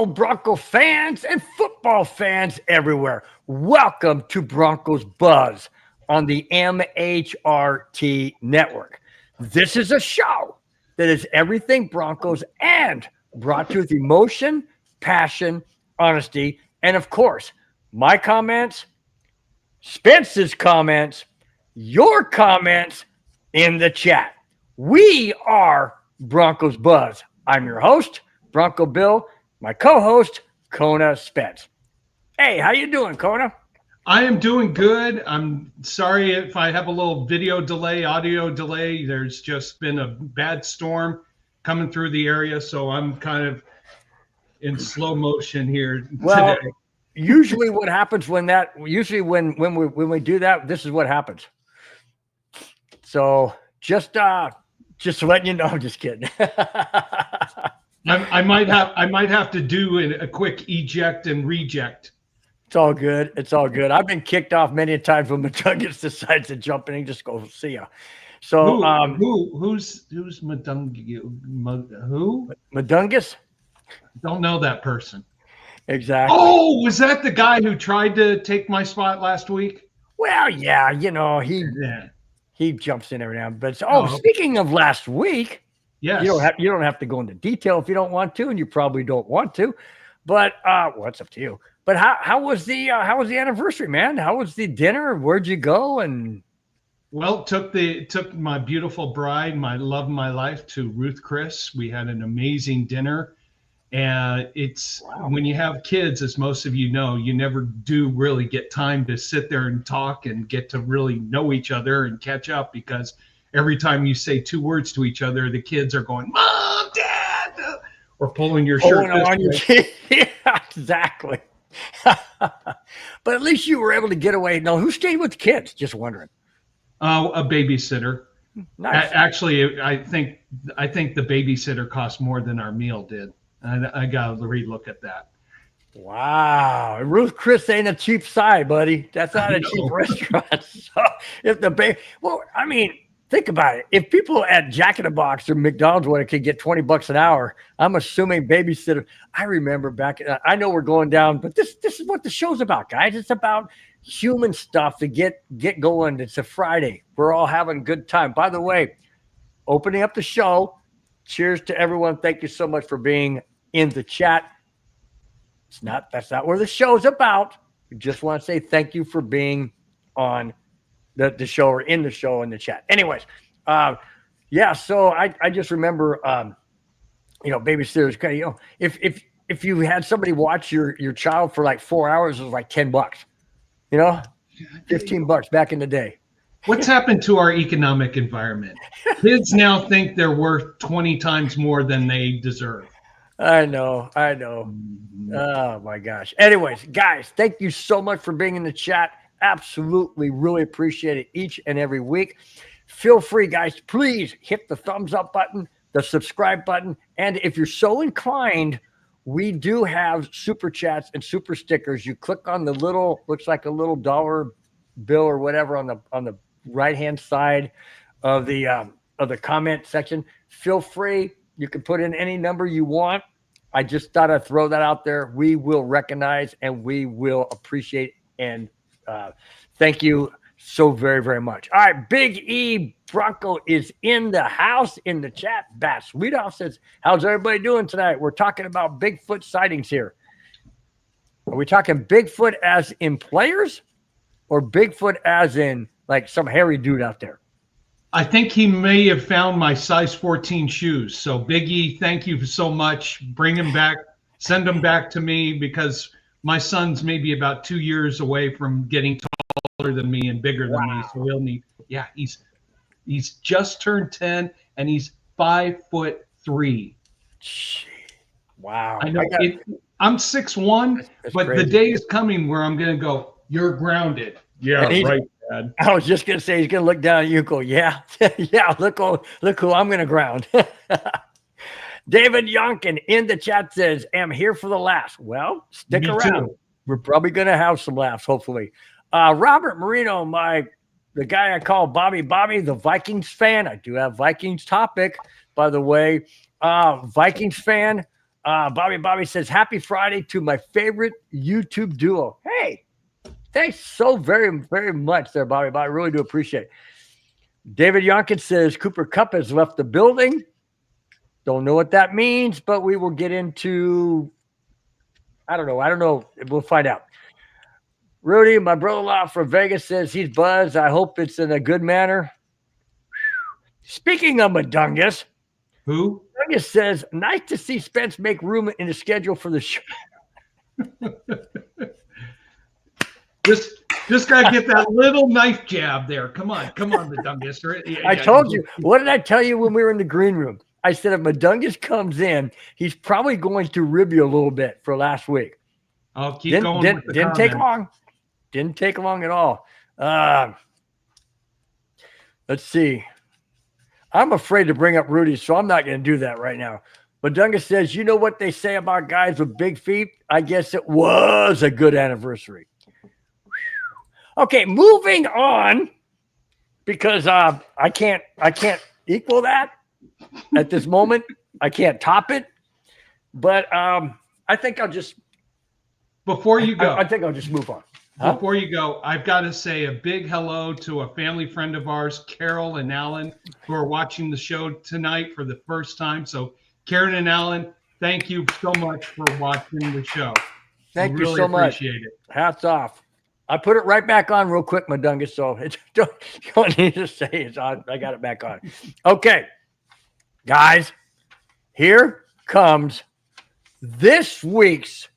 Hello, Bronco fans and football fans everywhere. Welcome to Broncos Buzz on the MHRT network. This is a show that is everything Broncos and brought to you with emotion, passion, honesty, and of course, my comments, Spence's comments, your comments in the chat. We are Broncos Buzz. I'm your host, Bronco Bill, my co-host, Kona Spence. Hey, how you doing, Kona? I am doing good. I'm sorry if I have a little video delay, audio delay. There's just been a bad storm coming through the area, so I'm kind of in slow motion here today. Usually what happens when we do that, this is what happens. So just letting you know, I'm just kidding. I might have to do a quick eject and reject. It's all good. It's all good. I've been kicked off many times when Madungus decides to jump in and just go see ya. So who's Madungus? Who? Madungus? Don't know that person. Exactly. Oh, was that the guy who tried to take my spot last week? Well, yeah, you know, he jumps in every now and then. But speaking of last week, yes, you don't have to go into detail if you don't want to, and you probably don't want to. But it's up to you. But how was the anniversary, man? How was the dinner? Where'd you go? And well, took my beautiful bride, my love of my life, to Ruth Chris. We had an amazing dinner. And when you have kids, as most of you know, you never do really get time to sit there and talk and get to really know each other and catch up, because every time you say two words to each other, the kids are going, "Mom, Dad," or pulling your shirt. Yeah, exactly. But at least you were able to get away. Now, who stayed with the kids? Just wondering. A babysitter. Nice. Actually, I think the babysitter cost more than our meal did. I got to relook at that. Wow. Ruth Chris ain't a cheap side, buddy. That's not a cheap restaurant. So if think about it. If people at Jack in the Box or McDonald's could get $20 an hour, I'm assuming babysitter. I remember I know we're going down, but this is what the show's about, guys. It's about human stuff to get going. It's a Friday. We're all having a good time. By the way, opening up the show, cheers to everyone. Thank you so much for being in the chat. That's not where the show's about. We just want to say thank you for being on the show or in the show in the chat. Anyways, so I just remember babysitters kind of, if you had somebody watch your child for like 4 hours, it was like $10. $15 back in the day. What's happened to our economic environment? Kids now think they're worth 20 times more than they deserve. I know. Oh my gosh. Anyways, guys, thank you so much for being in the chat. Absolutely, really appreciate it each and every week. Feel free, guys, please hit the thumbs up button, the subscribe button, and if you're so inclined, we do have super chats and super stickers. You click on the looks like a little dollar bill or whatever on the right-hand side of the comment section. Feel free. You can put in any number you want. I just thought I'd throw that out there. We will recognize and we will appreciate and thank you so very, very much. All right, Big E Bronco is in the house in the chat. Bass Sweetoff says, how's everybody doing tonight? We're talking about Bigfoot sightings here. Are we talking Bigfoot as in players or Bigfoot as in like some hairy dude out there? I think he may have found my size 14 shoes. So Big E, thank you so much. Bring him back. Send him back to me, because my son's maybe about 2 years away from getting taller than me and bigger than me. So he'll need, he's just turned 10 and he's 5'3". Wow. I know. I'm 6'1", but crazy. The day is coming where I'm going to go, you're grounded. Yeah, right, Dad. I was just going to say, he's going to look down at you and go, yeah, look who I'm going to ground. David Yonkin in the chat says, am here for the laughs. Well, stick Me around. Too. We're probably going to have some laughs, hopefully. Robert Marino, the guy I call Bobby, the Vikings fan. I do have Vikings topic, by the way. Vikings fan. Bobby says, happy Friday to my favorite YouTube duo. Hey, thanks so very, very much there, Bobby. I really do appreciate it. David Yonkin says, Cooper Kupp has left the building. Don't know what that means, but we will get into, I don't know. We'll find out. Rudy, my brother-in-law from Vegas, says he's buzzed. I hope it's in a good manner. Speaking of Madungus, who? Madungus says, nice to see Spence make room in the schedule for the show. Just got to get that little knife jab there. Come on, Madungus. I told you. What did I tell you when we were in the green room? I said if Madungus comes in, he's probably going to rib you a little bit for last week. I'll keep going. Didn't take long. Didn't take long at all. Let's see. I'm afraid to bring up Rudy, so I'm not going to do that right now. Madungus says, you know what they say about guys with big feet? I guess it was a good anniversary. Okay, moving on, because I can't equal that at this moment. I can't top it, but I think I'll just before you go. I think I'll just move on. Huh? Before you go, I've got to say a big hello to a family friend of ours, Carol and Alan, who are watching the show tonight for the first time. So, Karen and Alan, thank you so much for watching the show. Thank you so much. Appreciate it. Hats off. I put it right back on real quick, Madungus, so don't need to say it's on. I got it back on. Okay, guys, here comes this week's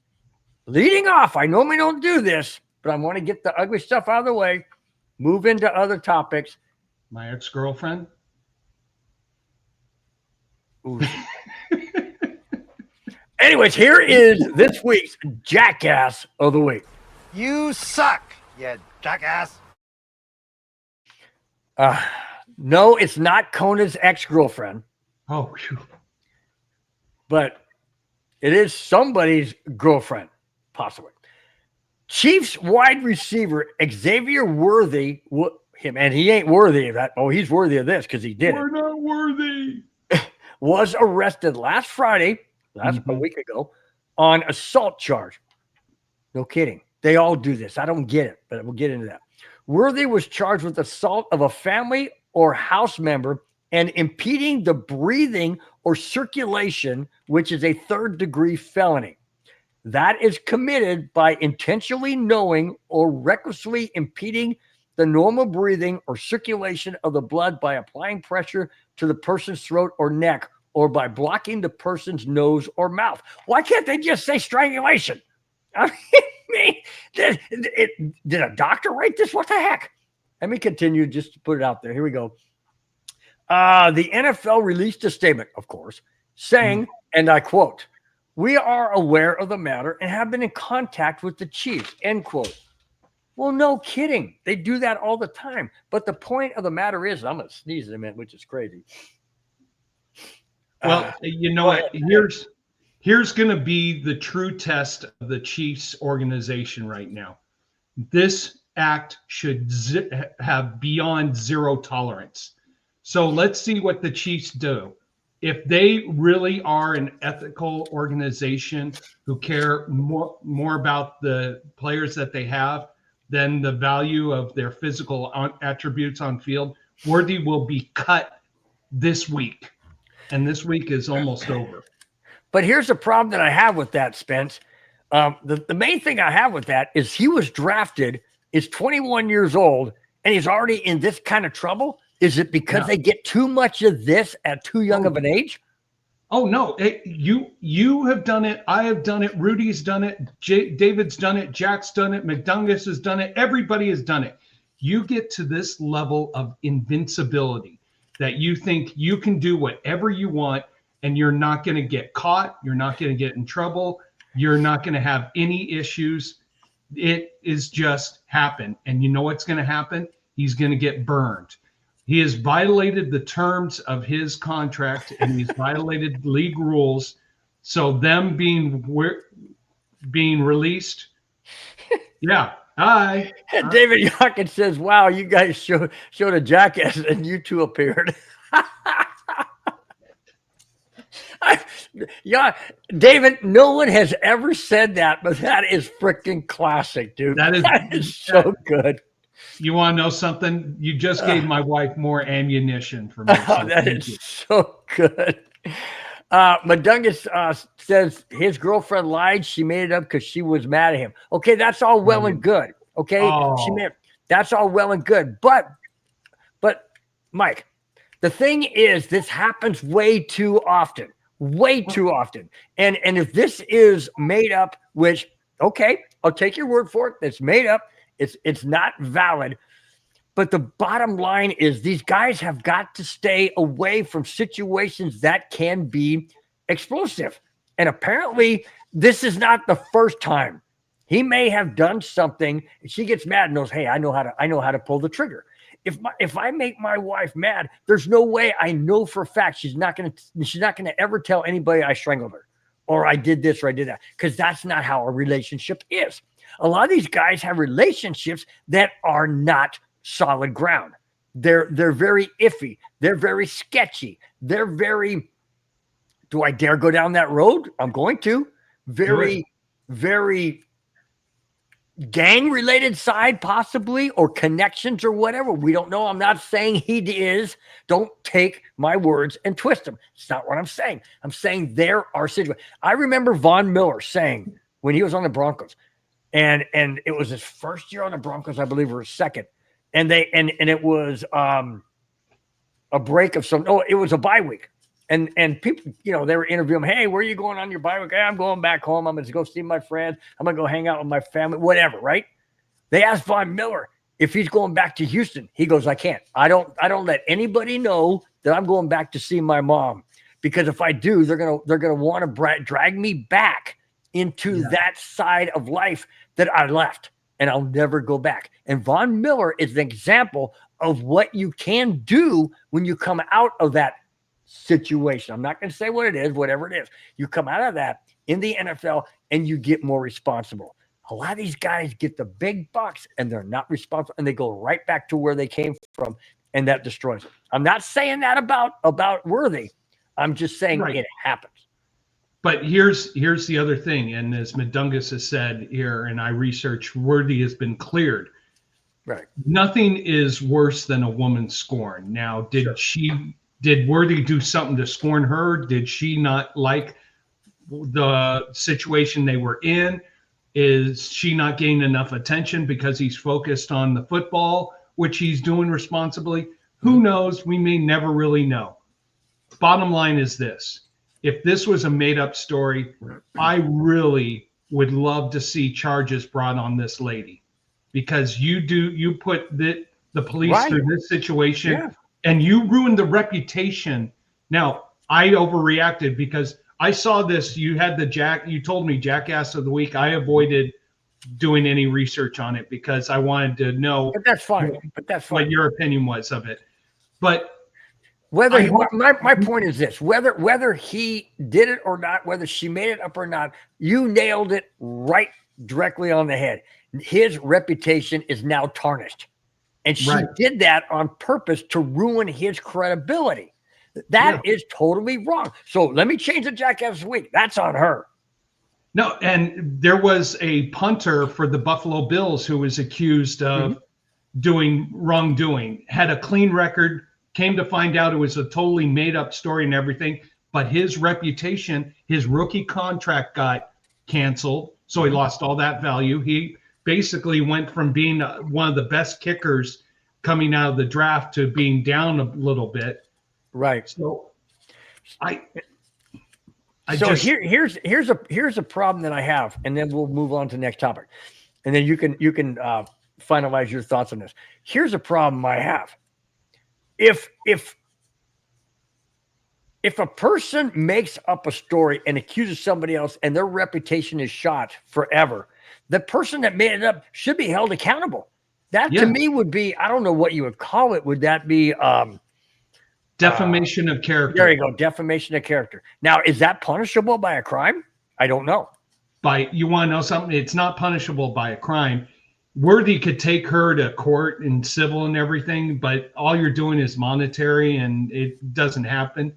leading off. I normally don't do this, but I want to get the ugly stuff out of the way, move into other topics. My ex-girlfriend. Anyways, here is this week's Jackass of the Week. You suck, you jackass. No, it's not Kona's ex-girlfriend. Oh, but it is somebody's girlfriend, possibly. Chiefs wide receiver Xavier Worthy, and he ain't worthy of that. Oh, he's worthy of this because he did We're not worthy. Was arrested last Friday, a week ago, on assault charge. No kidding. They all do this. I don't get it, but we'll get into that. Worthy was charged with assault of a family or house member and impeding the breathing or circulation, which is a third-degree felony. That is committed by intentionally knowing or recklessly impeding the normal breathing or circulation of the blood by applying pressure to the person's throat or neck or by blocking the person's nose or mouth. Why can't they just say strangulation? I mean, did a doctor write this? What the heck? Let me continue just to put it out there. Here we go. The NFL released a statement, of course, saying, and I quote, "We are aware of the matter and have been in contact with the Chiefs," end quote. Well, no kidding. They do that all the time. But the point of the matter is, I'm going to sneeze in a minute, which is crazy. Well, you know what? Here's going to be the true test of the Chiefs organization right now. This act should have beyond zero tolerance. So let's see what the Chiefs do. If they really are an ethical organization who care more about the players that they have than the value of their physical attributes on field, Worthy will be cut this week. And this week is almost over. But here's the problem that I have with that, Spence. The main thing I have with that is he was drafted, is 21 years old, and he's already in this kind of trouble. Is it because they get too much of this at too young of an age? Oh, no. You have done it. I have done it. Rudy's done it. David's done it. Jack's done it. McDungus has done it. Everybody has done it. You get to this level of invincibility that you think you can do whatever you want and you're not going to get caught. You're not going to get in trouble. You're not going to have any issues. It is just happen. And you know what's going to happen? He's going to get burned. He has violated the terms of his contract and he's violated league rules. So them being released. Yeah. Hi. David Yockett says, wow, you guys showed a jackass and you two appeared. Yeah, David, no one has ever said that, but that is freaking classic, dude. That is so good. You want to know something? You just gave my wife more ammunition for me. So That is so good. Madungus says his girlfriend lied. She made it up because she was mad at him. Okay, that's all well and good. Okay, that's all well and good. But Mike, the thing is, this happens way too often. Way too often. And if this is made up, which, okay, I'll take your word for it. It's made up. It's not valid. But the bottom line is these guys have got to stay away from situations that can be explosive. And apparently this is not the first time. He may have done something. She gets mad and knows, hey, I know how to pull the trigger. If I make my wife mad, there's no way, I know for a fact she's not gonna ever tell anybody I strangled her or I did this or I did that, because that's not how a relationship is. A lot of these guys have relationships that are not solid ground. They're very iffy. They're very sketchy. They're very, do I dare go down that road? I'm going to. Very gang related side, possibly, or connections or whatever. We don't know. I'm not saying he is. Don't take my words and twist them. It's not what I'm saying. I'm saying there are situations. I remember Von Miller saying when he was on the Broncos, and it was his first year on the Broncos, I believe, or his second. And it was a break of some. Oh, it was a bye week, and people, they were interviewing him. Hey, where are you going on your bye week? Hey, I'm going back home. I'm going to go see my friends. I'm going to go hang out with my family. Whatever, right? They asked Von Miller if he's going back to Houston. He goes, I can't. I don't let anybody know that I'm going back to see my mom, because if I do, they're gonna want to drag me back into that side of life that I left. And I'll never go back. And Von Miller is an example of what you can do when you come out of that situation. I'm not going to say what it is, whatever it is. You come out of that in the NFL and you get more responsible. A lot of these guys get the big bucks and they're not responsible, and they go right back to where they came from, and that destroys them. I'm not saying that about Worthy. I'm just saying it happens. But here's the other thing, and as Madungus has said here, and I researched, Worthy has been cleared. Right. Nothing is worse than a woman scorn. Now, did Worthy do something to scorn her? Did she not like the situation they were in? Is she not getting enough attention because he's focused on the football, which he's doing responsibly? Who knows? We may never really know. Bottom line is this. If this was a made-up story, I really would love to see charges brought on this lady, because you put the police through this situation, and you ruined the reputation. Now, I overreacted because I saw this. You had you told me Jackass of the Week. I avoided doing any research on it because I wanted to know. But that's fine. What your opinion was of it. But my point is this: whether he did it or not, whether she made it up or not, you nailed it right directly on the head. His reputation is now tarnished, and she did that on purpose to ruin his credibility. That is totally wrong. So let me change the Jackass of the Week. That's on her. No, and there was a punter for the Buffalo Bills who was accused of doing wrongdoing, had a clean record. Came to find out it was a totally made up story and everything, but his reputation, his rookie contract got canceled. So he lost all that value. He basically went from being one of the best kickers coming out of the draft to being down a little bit. Right. So here's a problem that I have, and then we'll move on to the next topic. And then you can finalize your thoughts on this. Here's a problem I have. If a person makes up a story and accuses somebody else and their reputation is shot forever, the person that made it up should be held accountable. That to me would be, I don't know what you would call it. Would that be defamation of character? There you go. Defamation of character. Now, is that punishable by a crime? I don't know. You want to know something? It's not punishable by a crime. Worthy could take her to court and civil and everything, but all you're doing is monetary, and it doesn't happen.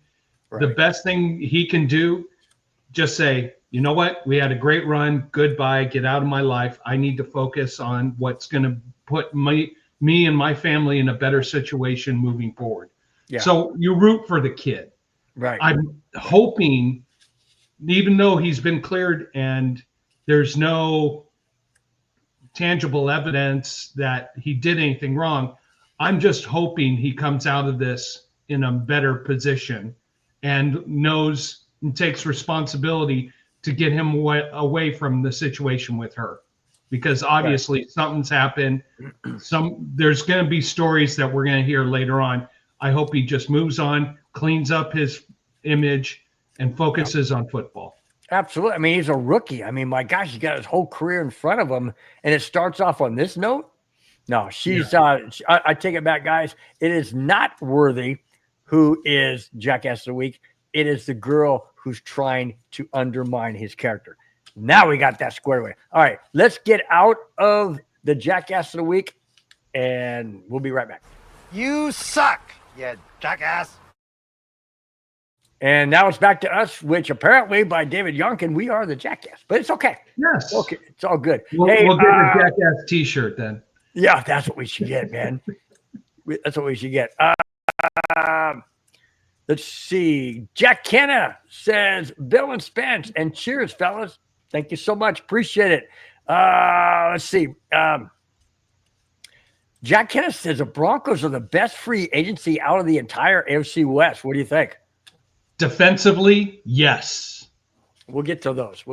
The best thing he can do, just say, you know what? We had a great run. Goodbye. Get out of my life. I need to focus on what's going to put me and my family in a better situation moving forward. Yeah. So you root for the kid. Right. I'm hoping, even though he's been cleared and there's no tangible evidence that he did anything wrong, I'm just hoping he comes out of this in a better position and knows and takes responsibility to get him away from the situation with her, because obviously something's happened. There's going to be stories that we're going to hear later on. I hope he just moves on, cleans up his image, and focuses on football. Absolutely. I mean, he's a rookie. I mean, my gosh, he's got his whole career in front of him, and it starts off on this note. No, she's. I take it back, guys. It is not Worthy who is Jackass of the Week. It is the girl who's trying to undermine his character. Now we got that squared away. All right, let's get out of the Jackass of the Week, and we'll be right back. You suck, you jackass. And now it's back to us, which apparently by David Yonkin, we are the Jackass. But it's okay. Yes. Okay. It's all good. We'll get a Jackass t-shirt then. Yeah, that's what we should get, man. That's what we should get. Let's see. Jack Kenna says, Bill and Spence, and cheers, fellas. Thank you so much. Appreciate it. Let's see. Jack Kenna says the Broncos are the best free agency out of the entire AFC West. What do you think? Defensively, yes. We'll get to those.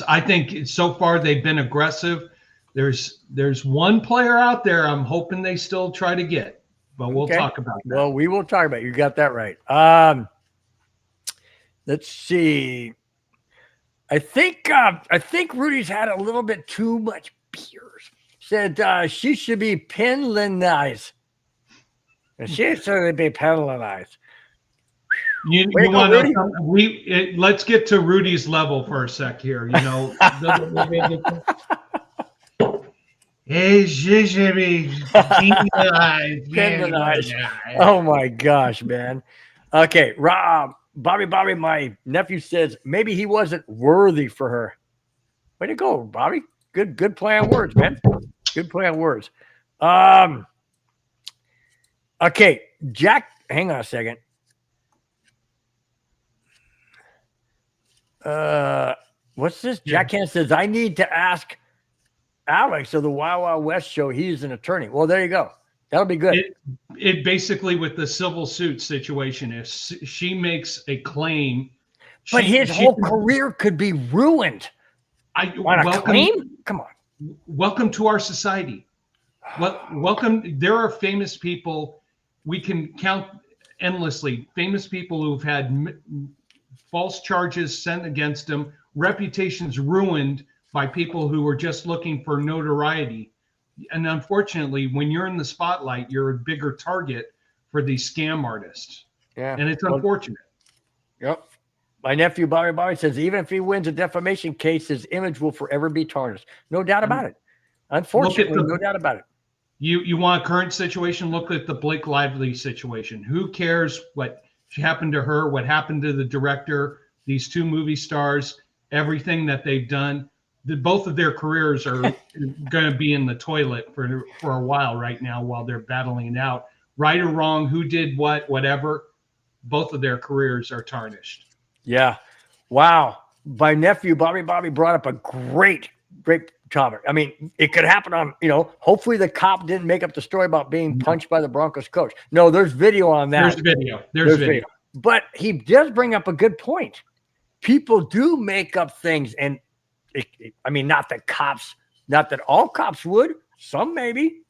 I think so far they've been aggressive. There's one player out there I'm hoping they still try to get, but we'll talk about that. Well, we will talk about it. You got that right. Let's see. I think Rudy's had a little bit too much beers. Said she should be penalized. She should be penalized. You want to know? Let's get to Rudy's level for a sec here. You know, she should be penalized. Oh my gosh, man. Okay, Rob, Bobby, my nephew says maybe he wasn't worthy for her. Way to go, Bobby. Good play on words, man. Good play on words. Okay, Jack, hang on a second. What's this? Jack Kent says, I need to ask Alex of the Wild Wild West show. He's an attorney. Well, there you go. That'll be good. It basically, with the civil suit situation, if she makes a claim, but his whole career could be ruined. On a claim? Come on. Welcome to our society. Welcome. There are famous people. We can count endlessly. Famous people who've had false charges sent against them, reputations ruined by people who were just looking for notoriety. And unfortunately, when you're in the spotlight, you're a bigger target for these scam artists. Yeah. And it's unfortunate. Yep. My nephew, Bobby says, even if he wins a defamation case, his image will forever be tarnished. No doubt about it. Unfortunately, no doubt about it. You want a current situation? Look at the Blake Lively situation. Who cares what happened to her, what happened to the director, these two movie stars, everything that they've done? Both of their careers are going to be in the toilet for a while right now while they're battling it out. Right or wrong, who did what, whatever, both of their careers are tarnished. Yeah. Wow. My nephew, Bobby brought up a great topic. I mean, it could happen on, hopefully the cop didn't make up the story about being punched by the Broncos coach. No, there's video on that. There's video. But he does bring up a good point. People do make up things. And not that all cops would, some maybe,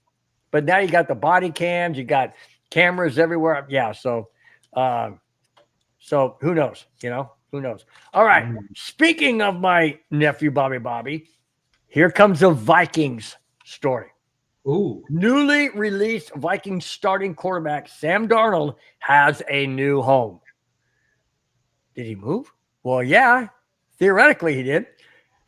but now you got the body cams, you got cameras everywhere. Yeah. So who knows? Who knows? All right. Speaking of my nephew, Bobby, here comes a Vikings story. Ooh. Newly released Vikings starting quarterback Sam Darnold has a new home. Did he move? Well, yeah, theoretically he did.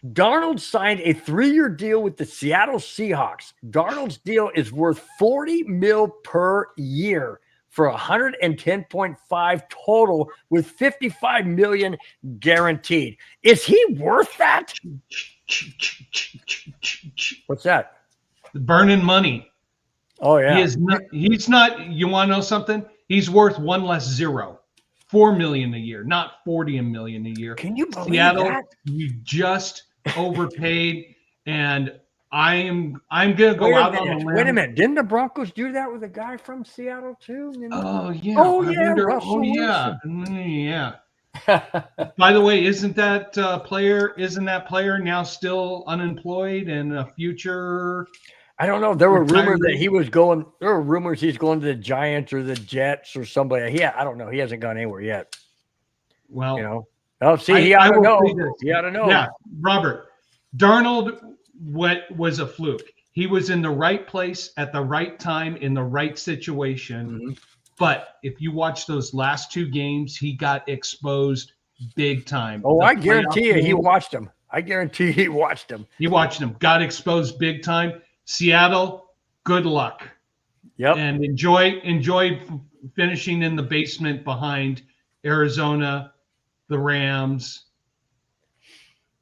Darnold signed a 3-year deal with the Seattle Seahawks. Darnold's deal is worth $40 million per year for 110.5 total with 55 million guaranteed. Is he worth that? What's that? Burning money. Oh yeah. He's not, you want to know something? He's worth one less zero. 4 million a year, not 40 million a year. Can you believe Seattle, that? you just overpaid, and I'm gonna go out on a limb. Wait a minute. Didn't the Broncos do that with a guy from Seattle too? Oh yeah. Oh yeah. Russell yeah. Wilson. Yeah. By the way, isn't that player now still unemployed and a future? I don't know. There were rumors that he was going. There were rumors he's going to the Giants or the Jets or somebody. I don't know. He hasn't gone anywhere yet. Well, you know. Oh, see, he ought to know. He ought to know. Yeah, Robert Darnold. What was a fluke? He was in the right place at the right time in the right situation. Mm-hmm. But if you watch those last 2 games, he got exposed big time. Oh, I guarantee you, he watched them. I guarantee he watched them. He watched them. Got exposed big time. Seattle, good luck. Yep. And enjoy finishing in the basement behind Arizona, the Rams,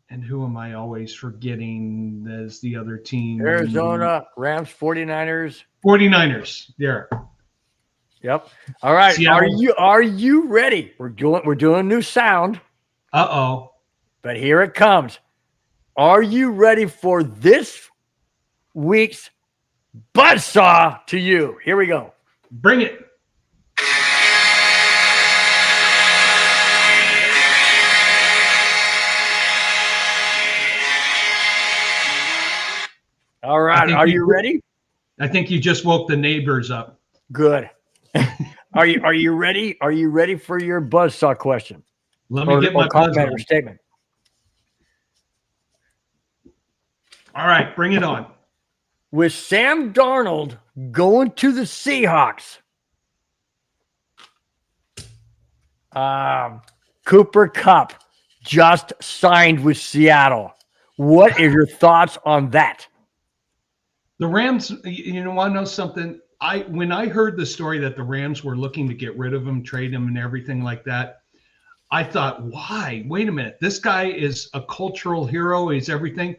and who am I always forgetting as the other team? Arizona, Rams, 49ers. 49ers. There. Yep. All right. Seattle. Are you ready? We're doing a new sound. Uh-oh. But here it comes. Are you ready for this week's buzzsaw to you? Here we go. Bring it. All right. Are you ready? I think you just woke the neighbors up. Good. Are you ready? Are you ready for your buzzsaw question? Let me get my comment or statement. All right, bring it on. With Sam Darnold going to the Seahawks, Cooper Kupp just signed with Seattle. What are your thoughts on that? The Rams, you want to know something? When I heard the story that the Rams were looking to get rid of him, trade him, and everything like that, I thought, why? Wait a minute. This guy is a cultural hero. He's everything.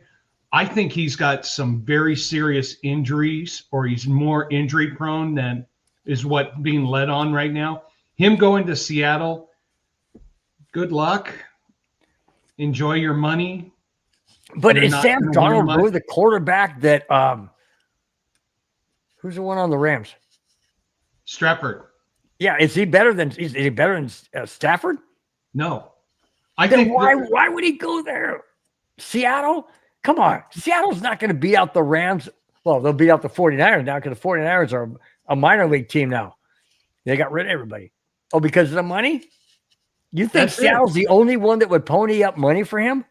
I think he's got some very serious injuries, or he's more injury prone than is what being led on right now. Him going to Seattle, good luck. Enjoy your money. But is Sam Darnold really the quarterback that who's the one on the Rams? Stafford. Yeah, is he better than Stafford? No. Why would he go there? Seattle? Come on. Seattle's not going to beat out the Rams. Well, they'll beat out the 49ers now because the 49ers are a minor league team now. They got rid of everybody. Oh, because of the money? You think Seattle's the only one that would pony up money for him?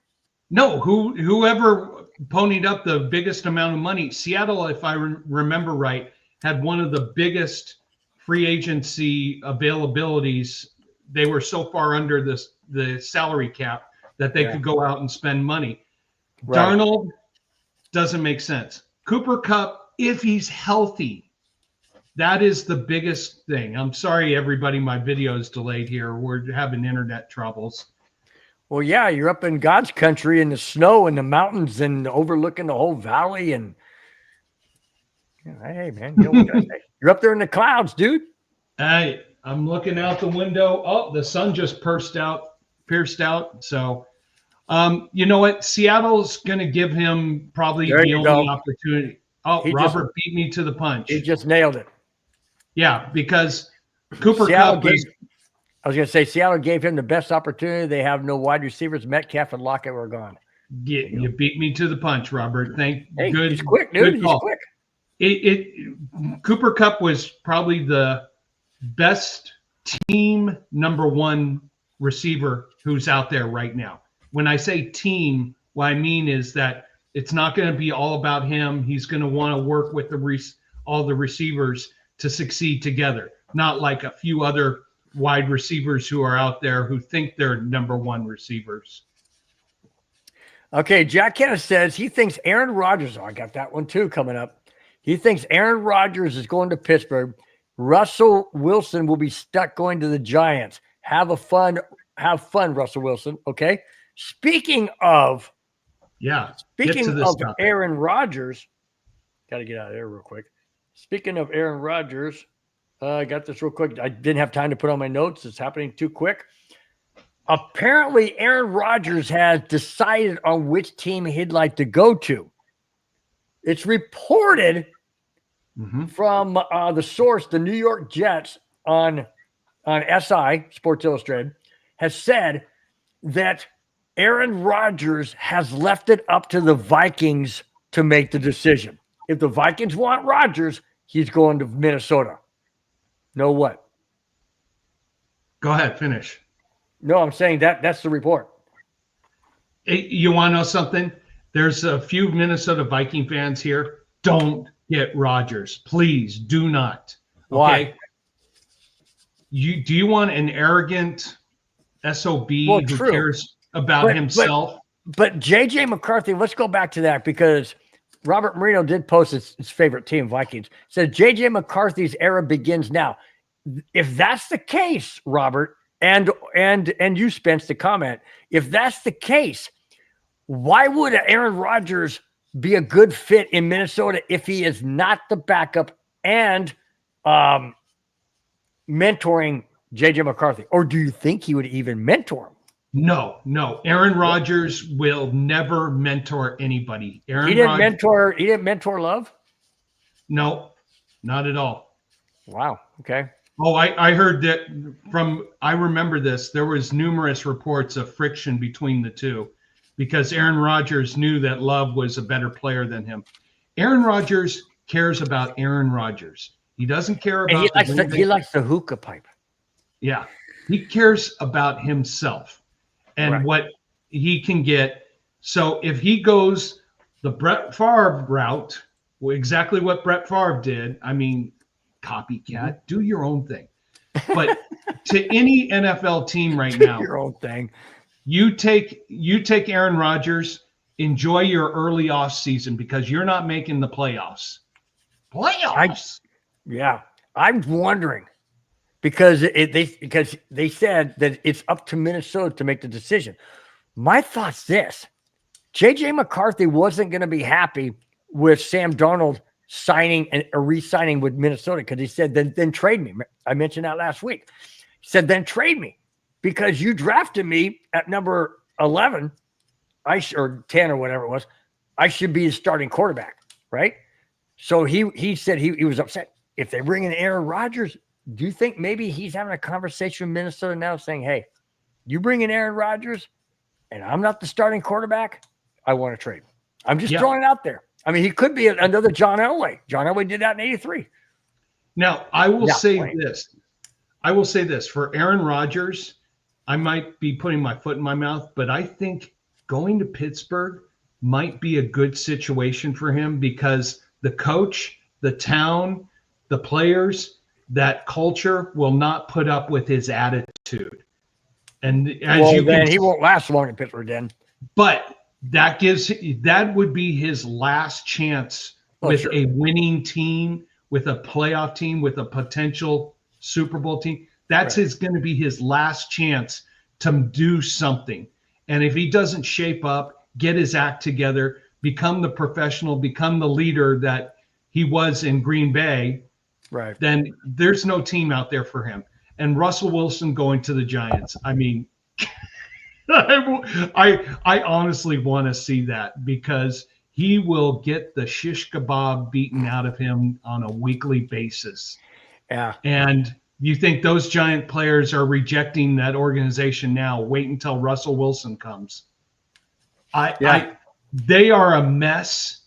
No, whoever ponied up the biggest amount of money. Seattle, if I remember right, had one of the biggest free agency availabilities. They were so far under the salary cap that they could go out and spend money. Right. Darnold doesn't make sense. Cooper Kupp, if he's healthy, that is the biggest thing. I'm sorry, everybody, my video is delayed here. We're having internet troubles. Well, yeah, you're up in God's country in the snow and the mountains and overlooking the whole valley. And hey, man, you're up there in the clouds, dude. Hey, I'm looking out the window. Oh, the sun just pierced out. So, you know what? Seattle's going to give him probably the only opportunity. Oh, Robert beat me to the punch. He just nailed it. Yeah, because Cooper Kupp I was going to say Seattle gave him the best opportunity. They have no wide receivers. Metcalf and Lockett were gone. You beat me to the punch, Robert. Good. He's quick, dude. He's quick. Cooper Kupp was probably the best team number one receiver who's out there right now. When I say team, what I mean is that it's not going to be all about him. He's going to want to work with all the receivers to succeed together, not like a few other wide receivers who are out there who think they're number one receivers. Okay, Jack Kenneth says he thinks Aaron Rodgers, I got that one too coming up. He thinks Aaron Rodgers is going to Pittsburgh Russell Wilson will be stuck going to the Giants. Have fun, Russell Wilson. Okay. Speaking of topic. Aaron Rodgers, got to get out of there real quick. Speaking of Aaron Rodgers, I got this real quick. I didn't have time to put on my notes. It's happening too quick. Apparently, Aaron Rodgers has decided on which team he'd like to go to. It's reported from the source, the New York Jets, on SI, Sports Illustrated, has said that Aaron Rodgers has left it up to the Vikings to make the decision. If the Vikings want Rodgers, he's going to Minnesota. No what? Go ahead, finish. No, I'm saying that's the report. You want to know something? There's a few Minnesota Viking fans here. Don't get Rodgers. Please do not. Why? Do you want an arrogant SOB who cares about himself? But JJ McCarthy, let's go back to that, because Robert Marino did post his favorite team, Vikings. Said JJ McCarthy's era begins now. If that's the case, Robert, and you, Spence, to comment, if that's the case, why would Aaron Rodgers be a good fit in Minnesota if he is not the backup and mentoring JJ McCarthy? Or do you think he would even mentor him? No. Aaron Rodgers will never mentor anybody. He didn't mentor Love? No, not at all. Wow. Okay. Oh, I heard that I remember this. There was numerous reports of friction between the two because Aaron Rodgers knew that Love was a better player than him. Aaron Rodgers cares about Aaron Rodgers. He doesn't care about he likes the hookah pipe. Yeah. He cares about himself and what he can get. So if he goes the Brett Favre route, exactly what Brett Favre did, I mean, copycat, do your own thing. But to any NFL team right now, your own thing. You take Aaron Rodgers, enjoy your early off season because you're not making the playoffs. I'm wondering because they said that it's up to Minnesota to make the decision. My thought's this: JJ McCarthy wasn't going to be happy with Sam Darnold signing and re-signing with Minnesota because he said, then trade me. I mentioned that last week. He said, then trade me because you drafted me at number 11, or 10 or whatever it was. I should be the starting quarterback, right? So he said he was upset. If they bring in Aaron Rodgers, do you think maybe he's having a conversation with Minnesota now saying, hey, you bring in Aaron Rodgers and I'm not the starting quarterback, I want to trade. I'm just throwing it out there. I mean, he could be another John Elway. John Elway did that in '83. Now, I will say this. For Aaron Rodgers, I might be putting my foot in my mouth, but I think going to Pittsburgh might be a good situation for him because the coach, the town, the players, that culture will not put up with his attitude. And he won't last long in Pittsburgh then. But that would be his last chance with a winning team, with a playoff team, with a potential Super Bowl team. That's going to be his last chance to do something. And if he doesn't shape up, get his act together, become the professional, become the leader that he was in Green Bay, then there's no team out there for him. And Russell Wilson going to the Giants. I mean, I honestly want to see that because he will get the shish kebab beaten out of him on a weekly basis. Yeah. And you think those Giant players are rejecting that organization now? Wait until Russell Wilson comes. They are a mess.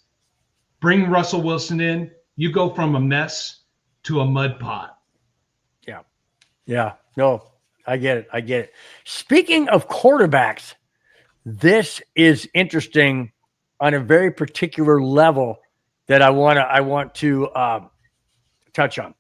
Bring Russell Wilson in. You go from a mess to a mud pot. Yeah. Yeah. No. I get it. Speaking of quarterbacks, this is interesting on a very particular level that I want to touch on.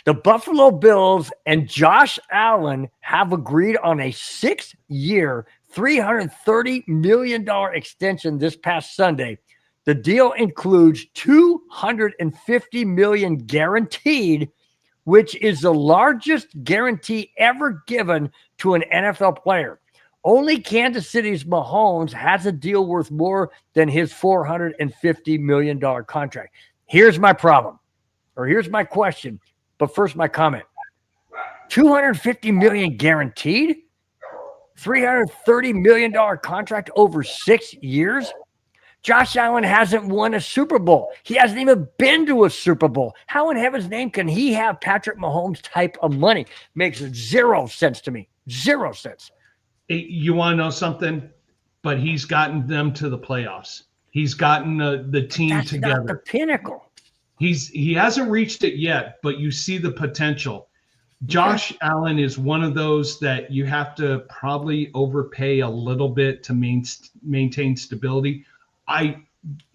The Buffalo Bills and Josh Allen have agreed on a 6-year, $330 million extension this past Sunday. The deal includes $250 million guaranteed which is the largest guarantee ever given to an NFL player. Only Kansas City's Mahomes has a deal worth more than his $450 million contract. Here's my problem, or here's my question, but first my comment. $250 million guaranteed? $330 million contract over 6 years? Josh Allen hasn't won a Super Bowl. He hasn't even been to a Super Bowl. How in heaven's name can he have Patrick Mahomes type of money? Makes zero sense to me. 0 cents. You want to know something? But he's gotten them to the playoffs. He's gotten the team That's together. not the pinnacle. He hasn't reached it yet, but you see the potential. Josh Allen is one of those that you have to probably overpay a little bit to maintain stability.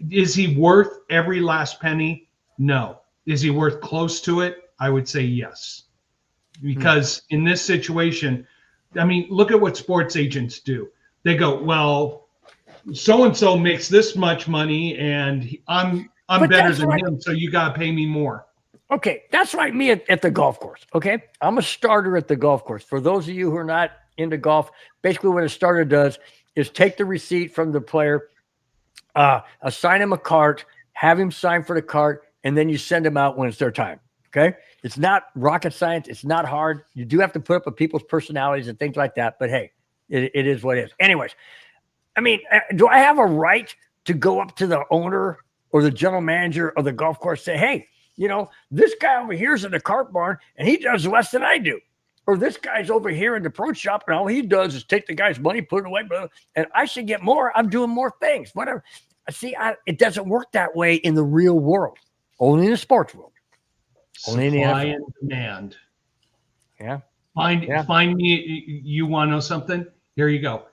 Is he worth every last penny? No. Is he worth close to it? I would say yes. Because in this situation, I mean, look at what sports agents do. They go, well, so-and-so makes this much money and I'm better than him, so you got to pay me more. Okay, that's like me at the golf course, okay? I'm a starter at the golf course. For those of you who are not into golf, basically what a starter does is take the receipt from the player, assign him a cart, have him sign for the cart, and then you send him out when it's their time, okay? It's not rocket science. It's not hard. You do have to put up with people's personalities and things like that, but hey, it is what it is. Anyways, I mean, do I have a right to go up to the owner or the general manager of the golf course and say, hey, you know, this guy over here is in the cart barn and he does less than I do. Or this guy's over here in the pro shop and all he does is take the guy's money, put it away, and I should get more. I'm doing more things, whatever. See, it doesn't work that way in the real world, only in the sports world. Only in the Supply and demand. Yeah. Find me. You want to know something? Here you go.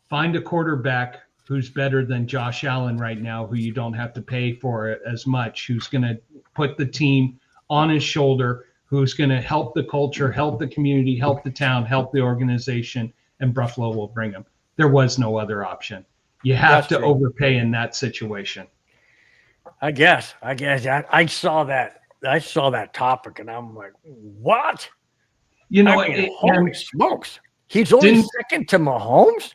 Find a quarterback who's better than Josh Allen right now, who you don't have to pay for it as much, who's going to put the team on his shoulder, who's going to help the culture, help the community, help the town, help the organization, and Buffalo will bring him. There was no other option. You have to overpay in that situation. I guess. I saw that topic and I'm like, what? You know, holy smokes. He's only second to Mahomes?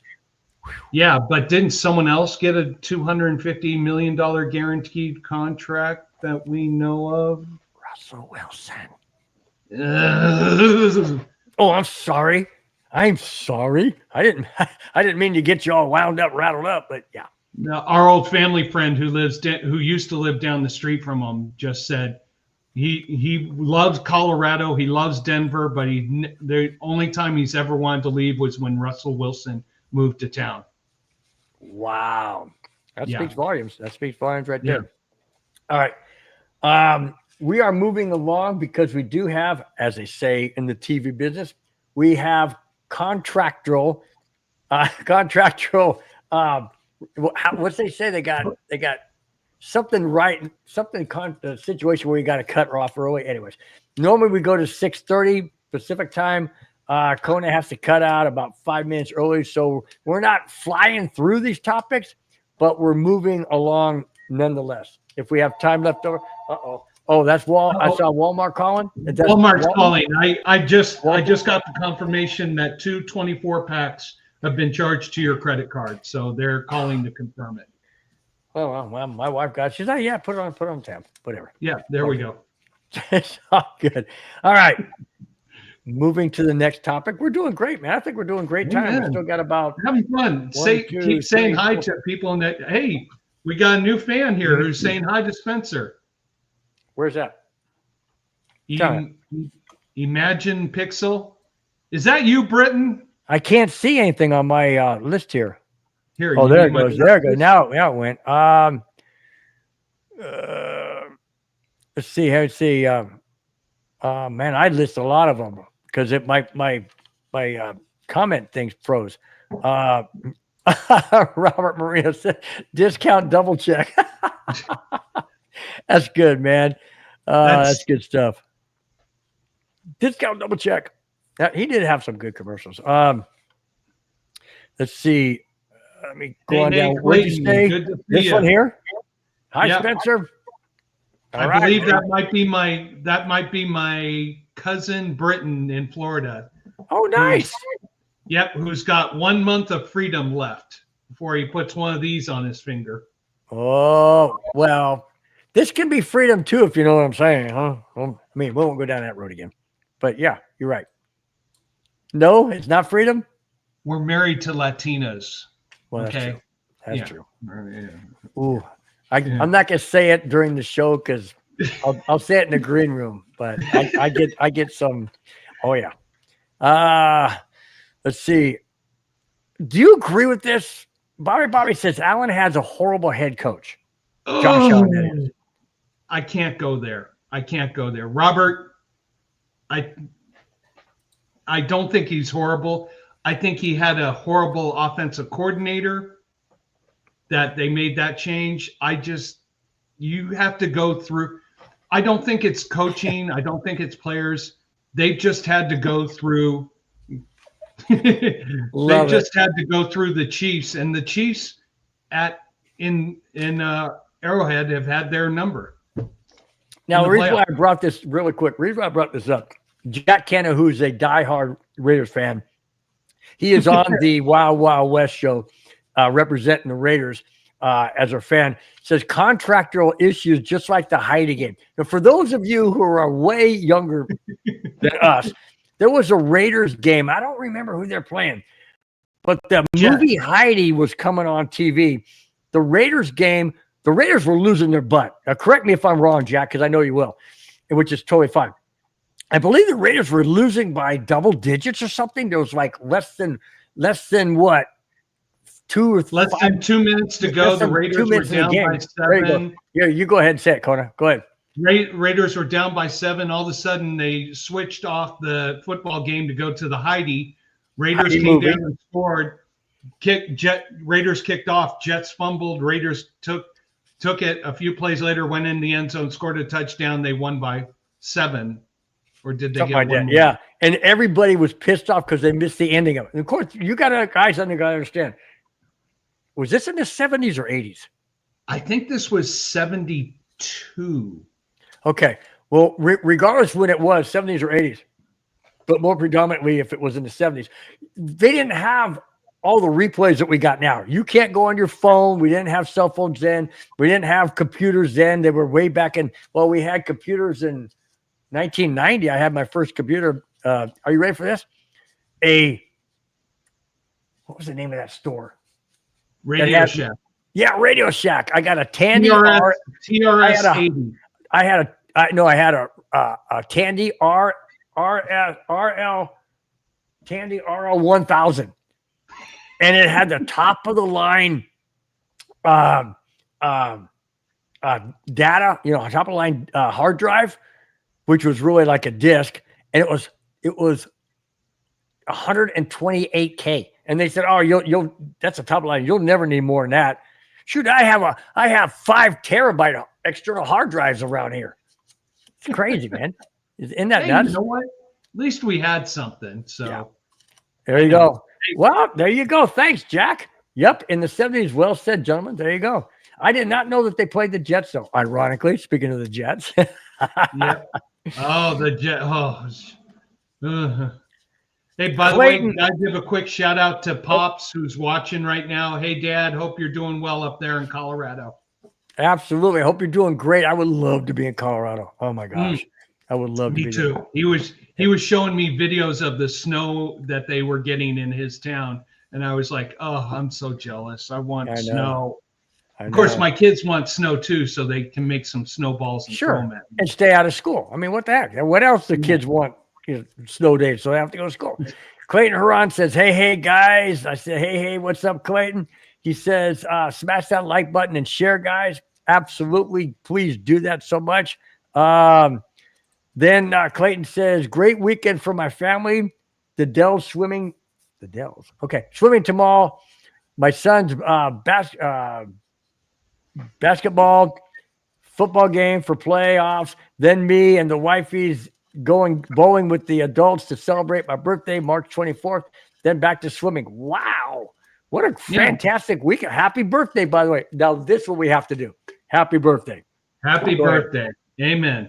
Yeah, but didn't someone else get a $250 million guaranteed contract that we know of? Russell Wilson. Oh, I'm sorry. I didn't mean to get you all wound up, rattled up, but yeah. Now, our old family friend who used to live down the street from him just said he loves Colorado, he loves Denver, but the only time he's ever wanted to leave was when Russell Wilson moved to town. Wow. That speaks volumes. That speaks volumes right there. Yeah. All right. We are moving along because we do have, as they say in the TV business, we have contractual, what's they say? They got something right, situation where you got to cut off early. Anyways, normally we go to 6:30 Pacific time. Kona has to cut out about 5 minutes early. So we're not flying through these topics, but we're moving along nonetheless. If we have time left over. Oh, that's I saw Walmart calling. Walmart's calling. I just got the confirmation that 2 24-packs have been charged to your credit card. So they're calling to confirm it. Oh, well, my wife she's like, yeah, put it on tab, whatever. Yeah, there we go. It's all good. All right. Moving to the next topic. We're doing great, man. I think we're doing great time. We still got about having fun. Keep saying hi to people in that. Hey, we got a new fan here who's saying hi to Spencer. Where's that? Imagine Pixel. Is that you, Britton? I can't see anything on my list here. Here. Oh, there it goes. There it goes. Now it went. Let's see. Let's see. Man, I list a lot of them because my comment thing's froze. Robert Marino said, "Discount double check." That's good, man. That's good stuff. Discount double check. He did have some good commercials. Let's see. Let me go on down. Where'd you stay? This one here. Hi, Spencer. I believe that might be my cousin Britain in Florida. Oh, nice. Yep, who's got 1 month of freedom left before he puts one of these on his finger. Oh, well, this can be freedom too, if you know what I'm saying, huh? Well, I mean, we won't go down that road again. But yeah, you're right. No, it's not freedom. We're married to Latinos. Well, that's okay. true. That's Yeah. true. Yeah. Ooh, I'm not gonna say it during the show because I'll say it in the green room. But I get some. Oh yeah. Let's see. Do you agree with this? Bobby says Allen has a horrible head coach. Josh Allen, that is. I can't go there. Robert, I don't think he's horrible. I think he had a horrible offensive coordinator that they made that change. You have to go through. I don't think it's coaching. I don't think it's players. They've just had to go through. Had to go through the Chiefs, and the Chiefs in Arrowhead have had their number. Now, the reason why I brought this really quick, up, Jack Kenna, who's a diehard Raiders fan, he is on the Wild Wild West show representing the Raiders as a fan, says contractual issues just like the Heidi game. Now, for those of you who are way younger than us, there was a Raiders game. I don't remember who they're playing, but the movie Heidi was coming on TV. The Raiders game, the Raiders were losing their butt. Now, correct me if I'm wrong, Jack, because I know you will, which is totally fine. I believe the Raiders were losing by double digits or something. There was like less than what? Less than 2 minutes to go. The Raiders were down by 7. Yeah, you go ahead and say it, Kona. Go ahead. Raiders were down by 7. All of a sudden, they switched off the football game to go to the Heidi. Raiders came down and scored. Raiders kicked off. Jets fumbled. Raiders took it. A few plays later, went in the end zone, scored a touchdown. They won by 7. Or did they Something get like one that? more? Yeah. And everybody was pissed off because they missed the ending of it. And of course, you guys understand. Was this in the 70s or 80s? I think this was 72. Okay. Well, regardless when it was, 70s or 80s, but more predominantly if it was in the 70s, they didn't have all the replays that we got now. You can't go on your phone. We didn't have cell phones then. We didn't have computers then. They were way back in. Well, we had computers in 1990. I had my first computer. Are you ready for this? What was the name of that store? Radio Shack. Yeah, Radio Shack. I got a Tandy TRS 80. I had a Tandy RL Tandy RL 1000, and it had the top of the line data, top of the line hard drive, which was really like a disc, and it was 128K. And they said, "Oh, that's a top line. You'll never need more than that." Shoot, I have 5 terabyte external hard drives around here. It's crazy, man. Isn't that nuts? You know what? At least we had something. So yeah. There you go. Well, there you go. Thanks, Jack. Yep, in the 70s. Well said, gentlemen. There you go. I did not know that they played the Jets, though. Ironically, speaking of the Jets. Yep. Oh, the Jets. Oh. Hey, by the way, I give a quick shout out to Pops, who's watching right now. Hey, Dad, hope you're doing well up there in Colorado. Absolutely. I hope you're doing great. I would love to be in Colorado. Oh my gosh. I would love to be. Me too. There. He was showing me videos of the snow that they were getting in his town. And I was like, oh, I'm so jealous. I want snow. Of course, my kids want snow too, so they can make some snowballs and throw them at me. And stay out of school. I mean, what the heck? What else do kids want? Snow days, so I have to go to school. Clayton Huron says, hey, guys. I said, hey, what's up, Clayton? He says, smash that like button and share, guys. Absolutely. Please do that so much. Then Clayton says, great weekend for my family. The Dells swimming. The Dells. Okay. Swimming tomorrow. My son's basketball, football game for playoffs. Then me and the wifey's going bowling with the adults to celebrate my birthday, March 24th, then back to swimming. Wow. What a fantastic weekend. Happy birthday, by the way. Now, this is what we have to do. Happy birthday. Happy birthday. Amen.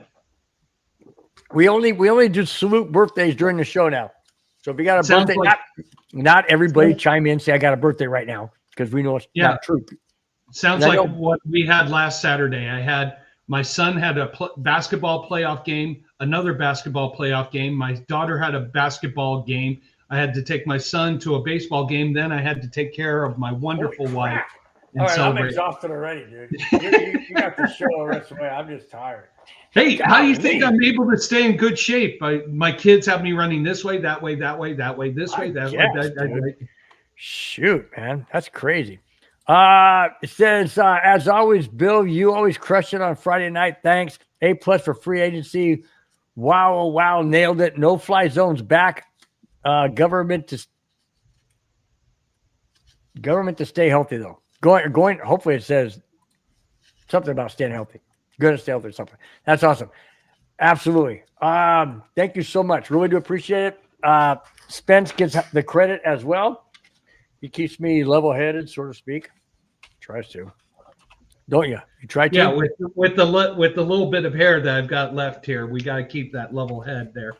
We only do salute birthdays during the show now. So if you got a Sounds birthday, like- not everybody chime in and say I got a birthday right now because we know it's not true. Sounds I like know- what we had last Saturday. My son had a basketball playoff game, another basketball playoff game. My daughter had a basketball game. I had to take my son to a baseball game. Then I had to take care of my wonderful wife. And All right, I'm celebrate. exhausted already, dude. You got the show the rest of the way. I'm just tired. Hey, how do you think Golly. I'm able to stay in good shape? My kids have me running this way, that way, that way, that way, this way, that way. That way. Shoot, man, that's crazy. It says, as always, Bill, you always crush it on Friday night. Thanks. A+ for free agency. Wow, oh, wow, nailed it. No fly zones back. Government to stay healthy though. Going. Hopefully, it says something about staying healthy. Going to stay healthy or something. That's awesome. Absolutely. Thank you so much. Really do appreciate it. Spence gets the credit as well. He keeps me level-headed, so to speak. Tries to, don't you? You try to. Yeah, with the little bit of hair that I've got left here, we got to keep that level head there.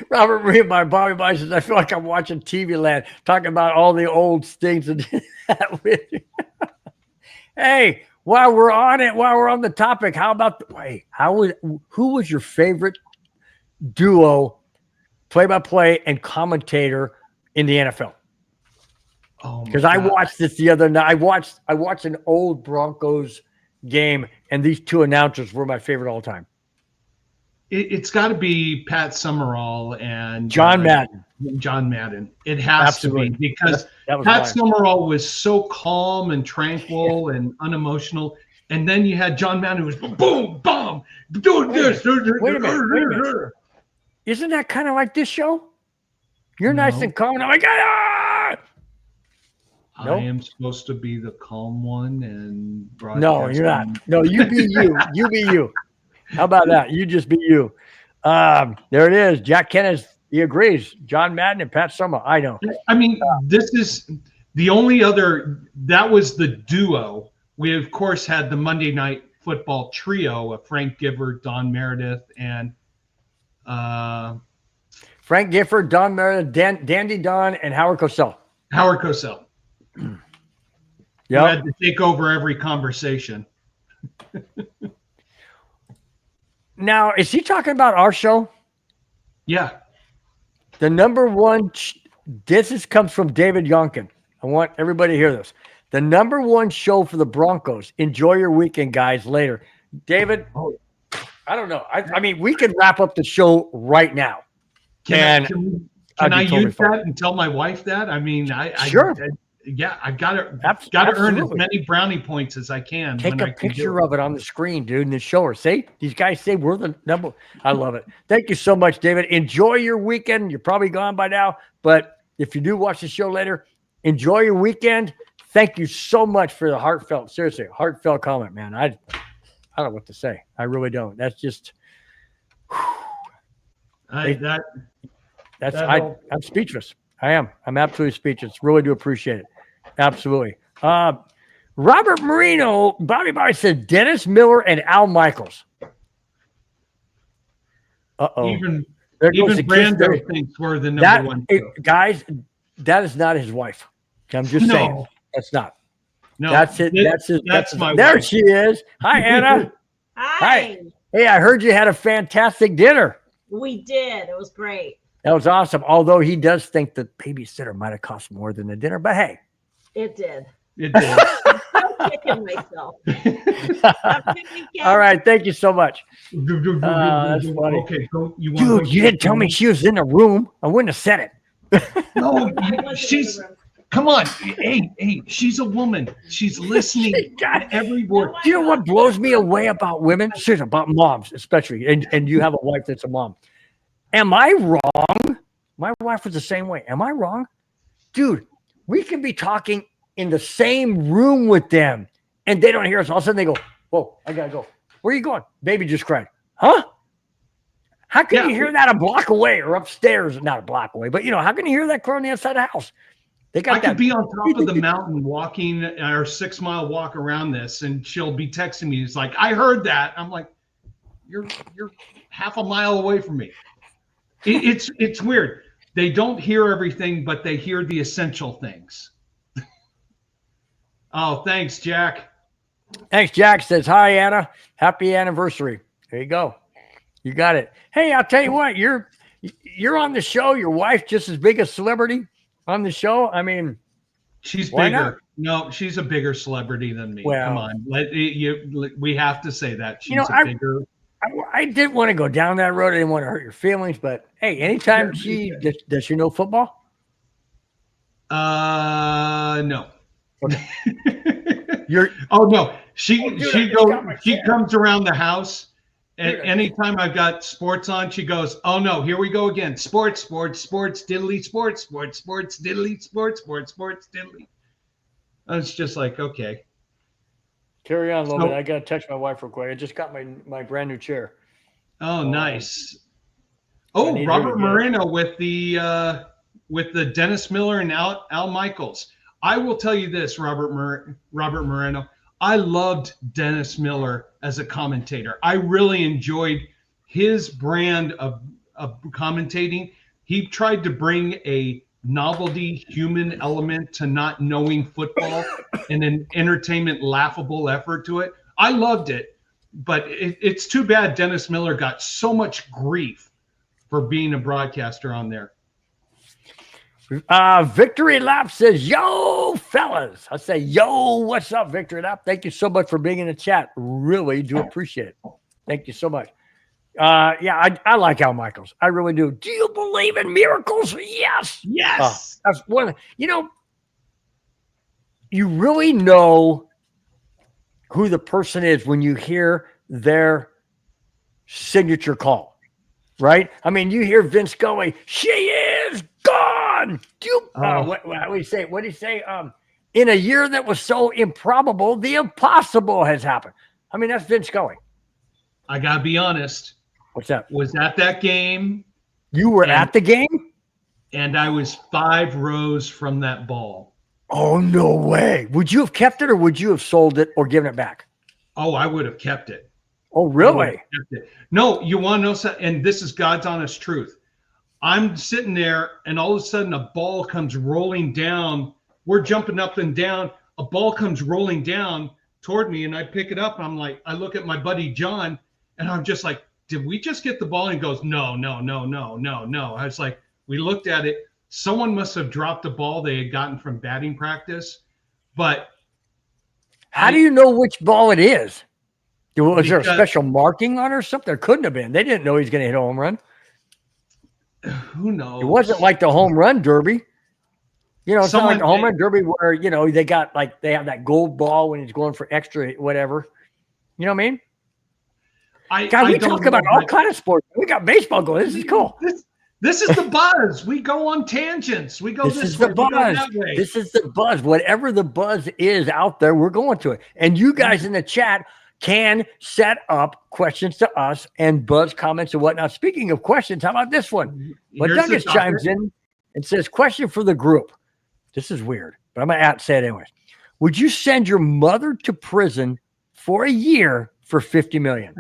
Robert Marie, my Bobby Boy says, I feel like I'm watching TV Land, talking about all the old stings and that with you. Hey, while we're on the topic, how about who was your favorite duo, play-by-play and commentator in the NFL? Oh, because I watched this the other night. I watched an old Broncos game, and these two announcers were my favorite all time. It's got to be Pat Summerall and John Madden. John Madden. It has Absolutely. to be because that was Pat mine. Summerall was so calm and tranquil and unemotional. And then you had John Madden who was boom, boom, doing this. Wait a minute. Isn't that kind of like this show? You're nice and calm. I'm like, I am supposed to be the calm one and no, you're not. No, you be you. You be you. How about that? You just be you. There it is. Jack Kenneth, he agrees. John Madden and Pat Summerall. I know. I mean, this is the only other, that was the duo. We, of course, had the Monday Night Football trio of Frank Gifford, Don Meredith, and Frank Gifford, Don Meredith, Dandy Don, and Howard Cosell. Howard Cosell. Yeah, had to take over every conversation. Now, is he talking about our show? Yeah. The number one, this comes from David Yonkin. I want everybody to hear this. The number one show for the Broncos. Enjoy your weekend, guys. Later. David, I don't know. I mean, we could wrap up the show right now. Can I use that and tell my wife that? I mean, sure. I got to earn as many brownie points as I can. Take a picture of it on the screen, dude, and then show her. See, these guys say we're the number. I love it. Thank you so much, David. Enjoy your weekend. You're probably gone by now, but if you do watch the show later, enjoy your weekend. Thank you so much for the heartfelt comment, man. I don't know what to say. I really don't. That's just. I'm speechless. I am. I'm absolutely speechless. Really do appreciate it. Absolutely. Robert Marino, Bobby said Dennis Miller and Al Michaels. Even Brando thinks we're the number one. Guys, that is not his wife. I'm just saying. That's not. No, that's it. That's my there wife. She is. Hi, Anna. Hi. Hey, I heard you had a fantastic dinner. We did. It was great. That was awesome. Although he does think the babysitter might have cost more than the dinner, but hey. It did. It did. I'm kicking myself. All right. Thank you so much. That's funny. Okay, Dude, you didn't tell me she was in the room. I wouldn't have said it. No, come on. Hey, she's a woman. She's listening to every word. Do you know what blows me away about women? Seriously, about moms, especially. And you have a wife that's a mom. Am I wrong? My wife was the same way. Am I wrong? Dude, we can be talking in the same room with them and they don't hear us. All of a sudden they go, whoa, I got to go. Where are you going? Baby just cried. Huh? How can you hear that a block away or upstairs? Not a block away, but how can you hear that cry on the outside of the house? They got I could that. be on top of the mountain walking our 6 mile walk around this, and she'll be texting me. It's like, I heard that. I'm like, you're half a mile away from me. It's weird. They don't hear everything, but they hear the essential things. Oh, thanks, Jack. Thanks, Jack says, hi, Anna. Happy anniversary. There you go. You got it. Hey, I'll tell you what, you're on the show. Your wife's just as big a celebrity on the show. I mean, she's why bigger. not? No, she's a bigger celebrity than me. Well, come on. We have to say that. She's bigger. I didn't want to go down that road. I didn't want to hurt your feelings, but hey, anytime does she know football? No. Okay. No. She comes around the house, and anytime I've got sports on, she goes, "Oh no, here we go again. Sports, diddly, sports, diddly, sports, diddly." It's just like, okay. Carry on a little bit. I gotta text my wife real quick. I just got my brand new chair. Oh, nice. Oh, Robert Moreno with the Dennis Miller and Al Michaels. I will tell you this, Robert Moreno. I loved Dennis Miller as a commentator. I really enjoyed his brand of commentating. He tried to bring a novelty human element to not knowing football and an entertainment laughable effort to it. I loved it, but it's too bad Dennis Miller got so much grief for being a broadcaster on there. Victory Lap says, yo, fellas. I say, yo, what's up, Victory Lap? Thank you so much for being in the chat. Really do appreciate it. Thank you so much. Yeah, I like Al Michaels. I really do. Do you believe in miracles? Yes. Yes. That's one. You really know who the person is when you hear their signature call, right? I mean, you hear Vince going, she is gone. What do you say? What do you say? In a year that was so improbable, the impossible has happened. I mean, that's Vince going. I gotta be honest. What's that? Was at that game. You were at the game? And I was 5 rows from that ball. Oh, no way. Would you have kept it, or would you have sold it or given it back? Oh, I would have kept it. Oh, really? No, you want to know something? And this is God's honest truth. I'm sitting there, and all of a sudden a ball comes rolling down. We're jumping up and down. A ball comes rolling down toward me, and I pick it up. And I'm like, I look at my buddy John, and I'm just like, did we just get the ball? And he goes, no. I was like, we looked at it. Someone must have dropped a ball they had gotten from batting practice. But how do you know which ball it is? Was there a special marking on it or something? There couldn't have been. They didn't know he was going to hit a home run. Who knows? It wasn't like the home run derby. It's not like the home run derby where, they got they have that gold ball when he's going for extra whatever. You know what I mean? We talk about all kinds of sports. We got baseball going. This is cool. This is the buzz. We go on tangents. We go this way. This is the buzz. Whatever the buzz is out there, we're going to it. And you guys in the chat can set up questions to us and buzz comments and whatnot. Speaking of questions, how about this one? But Douglas chimes in and says, question for the group. This is weird, but I'm going to say it anyways. Would you send your mother to prison for a year for $50 million?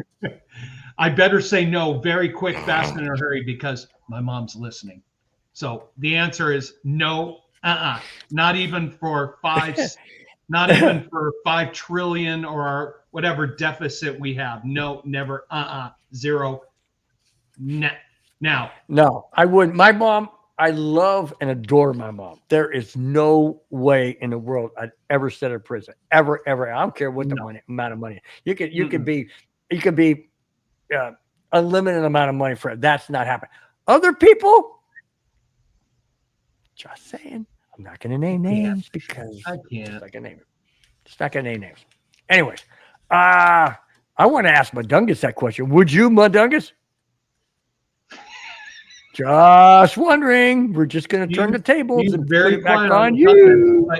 I better say no very quick, fast, and in a hurry, because my mom's listening. So the answer is no. Not even for not even for 5 trillion or our whatever deficit we have. No, never. Zero. Now. No, I wouldn't. My mom, I love and adore my mom. There is no way in the world I'd ever send her to prison. Ever. I don't care what the amount of money. You could be unlimited amount of money for it. That's not happening. Other people, just saying. I'm not going to name names because I can't. I'm not going to name it. Just not going to name names. Anyways, I want to ask Mudungus that question. Would you, Mudungus? Just wondering. We're just going to turn the tables and put it back on you.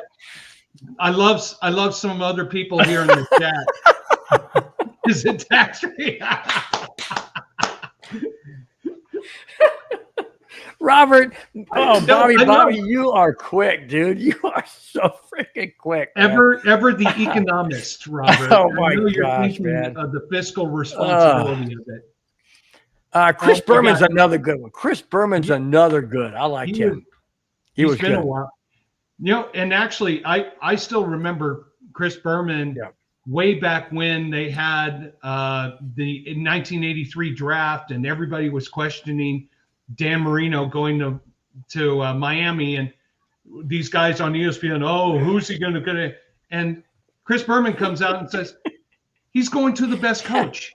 I love some other people here in the chat. Is it tax free? Robert. Oh, No, I know. Bobby, you are quick, dude. You are so freaking quick. Man. Ever the economist, Robert. Oh I my know you're gosh, thinking man. of the fiscal responsibility of it. Chris Oh my Berman's God. another good one. Chris Berman's another good. I liked him. He was been good. a while. And actually, I still remember Chris Berman way back when they had the 1983 draft, and everybody was questioning Dan Marino going to Miami, and these guys on ESPN. Oh, who's he going to? And Chris Berman comes out and says he's going to the best coach.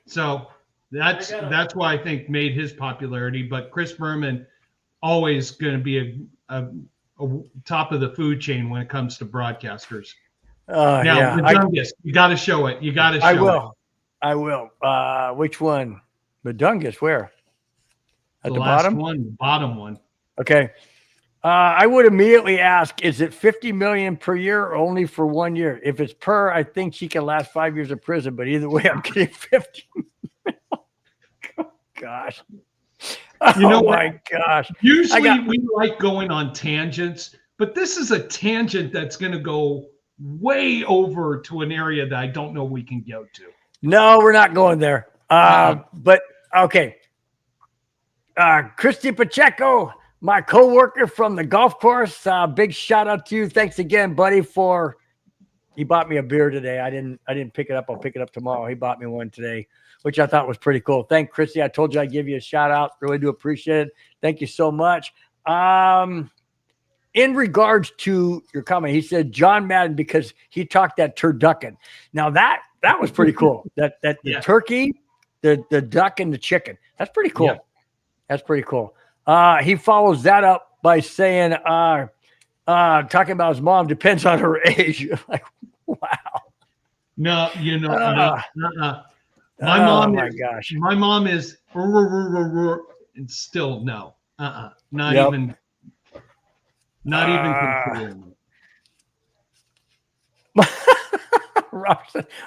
So that's why I think made his popularity. But Chris Berman always going to be a top of the food chain when it comes to broadcasters. Now, Madungus, you got to show it. You got to show it. I will. Which one? Madungus, where? At the last bottom? one, bottom one. Okay. I would immediately ask, is it $50 million per year or only for 1 year? If it's per, I think she can last 5 years in prison, but either way, I'm getting 50. Oh, gosh. You know my gosh. Usually we like going on tangents, but this is a tangent that's going to go way over to an area that I don't know we can go to. No, we're not going there. But okay. Christy Pacheco, my coworker from the golf course. Big shout out to you. Thanks again, buddy, he bought me a beer today. I didn't pick it up. I'll pick it up tomorrow. He bought me one today, which I thought was pretty cool. Thank Christy. I told you I'd give you a shout out. Really do appreciate it. Thank you so much. In regards to your comment, he said John Madden because he talked that turducken. Now that was pretty cool. That the turkey, the duck, and the chicken. That's pretty cool. Yeah. That's pretty cool. He follows that up by saying, talking about his mom depends on her age. Like, wow. No, My mom. My gosh. My mom is and still no. Not even considering.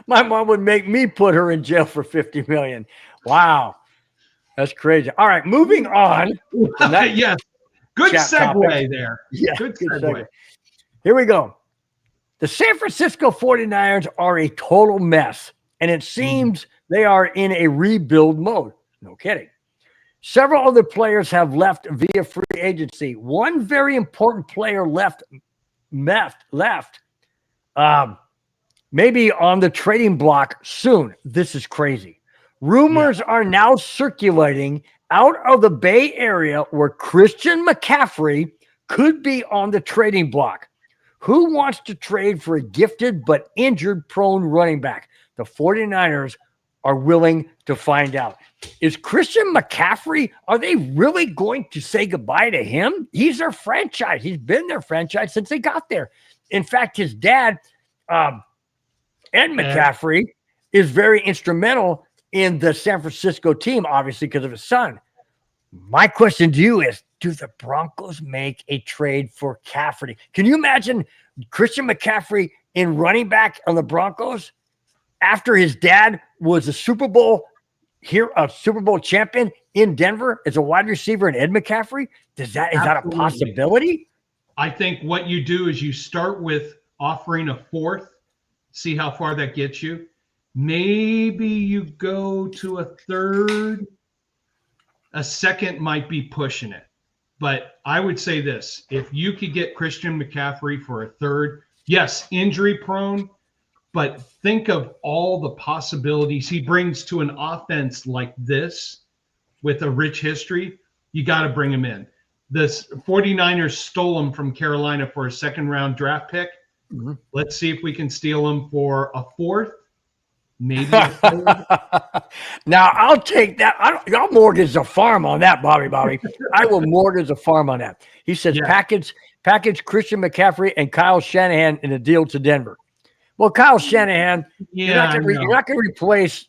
My mom would make me put her in jail for $50 million. Wow. That's crazy. All right, moving on. Yes. Good segue topic. There. Yeah, good segue. Here we go. The San Francisco 49ers are a total mess, and it seems they are in a rebuild mode. No kidding. Several other players have left via free agency. One very important player left, maybe on the trading block soon. This is crazy. Rumors are now circulating out of the Bay Area where Christian McCaffrey could be on the trading block. Who wants to trade for a gifted but injured-prone running back? The 49ers are willing to find out. Is Christian McCaffrey, are they really going to say goodbye to him? He's their franchise. He's been their franchise since they got there. In fact, his dad, Ed McCaffrey, is very instrumental in the San Francisco team, obviously, because of his son. My question to you is, do the Broncos make a trade for Cafferty? Can you imagine Christian McCaffrey in running back on the Broncos after his dad was a Super Bowl champion in Denver as a wide receiver and Ed McCaffrey? Is that a possibility? I think what you do is you start with offering a fourth, see how far that gets you. Maybe you go to a third. A second might be pushing it. But I would say this. If you could get Christian McCaffrey for a third, yes, injury prone, but think of all the possibilities he brings to an offense like this with a rich history. You got to bring him in. The 49ers stole him from Carolina for a second-round draft pick. Mm-hmm. Let's see if we can steal him for a fourth. Maybe. Now I'll take that. I'll mortgage a farm on that, Bobby. I will mortgage a farm on that. He says package Christian McCaffrey and Kyle Shanahan in a deal to Denver. Well, Kyle Shanahan, you're not going to replace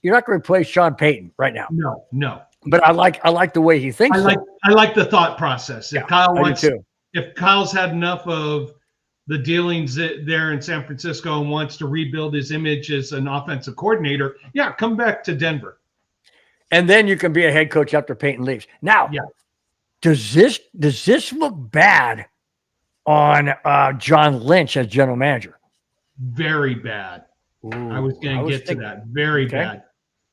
Sean Payton right now. No. But I like the way he thinks. I like the thought process. If if Kyle's had enough of the dealings there in San Francisco and wants to rebuild his image as an offensive coordinator, come back to Denver. And then you can be a head coach after Peyton leaves. Now, Yeah. does this look bad on John Lynch as general manager? Very bad. Ooh, I was going to get to that. Very Okay. bad.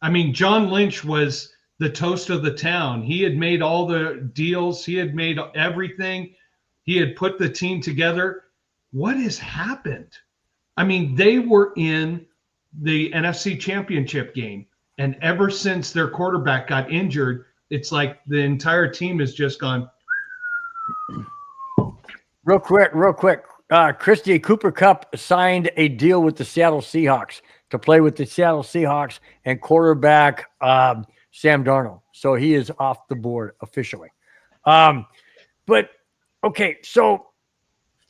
I mean, John Lynch was the toast of the town. He had made all the deals. He had made everything. He had put the team together. What has happened? I mean, they were in the NFC Championship game. And ever since their quarterback got injured, it's like the entire team has just gone. Real quick. Christie Cooper Kupp signed a deal with the Seattle Seahawks to play with the Seattle Seahawks and quarterback Sam Darnold. So he is off the board officially. But okay, so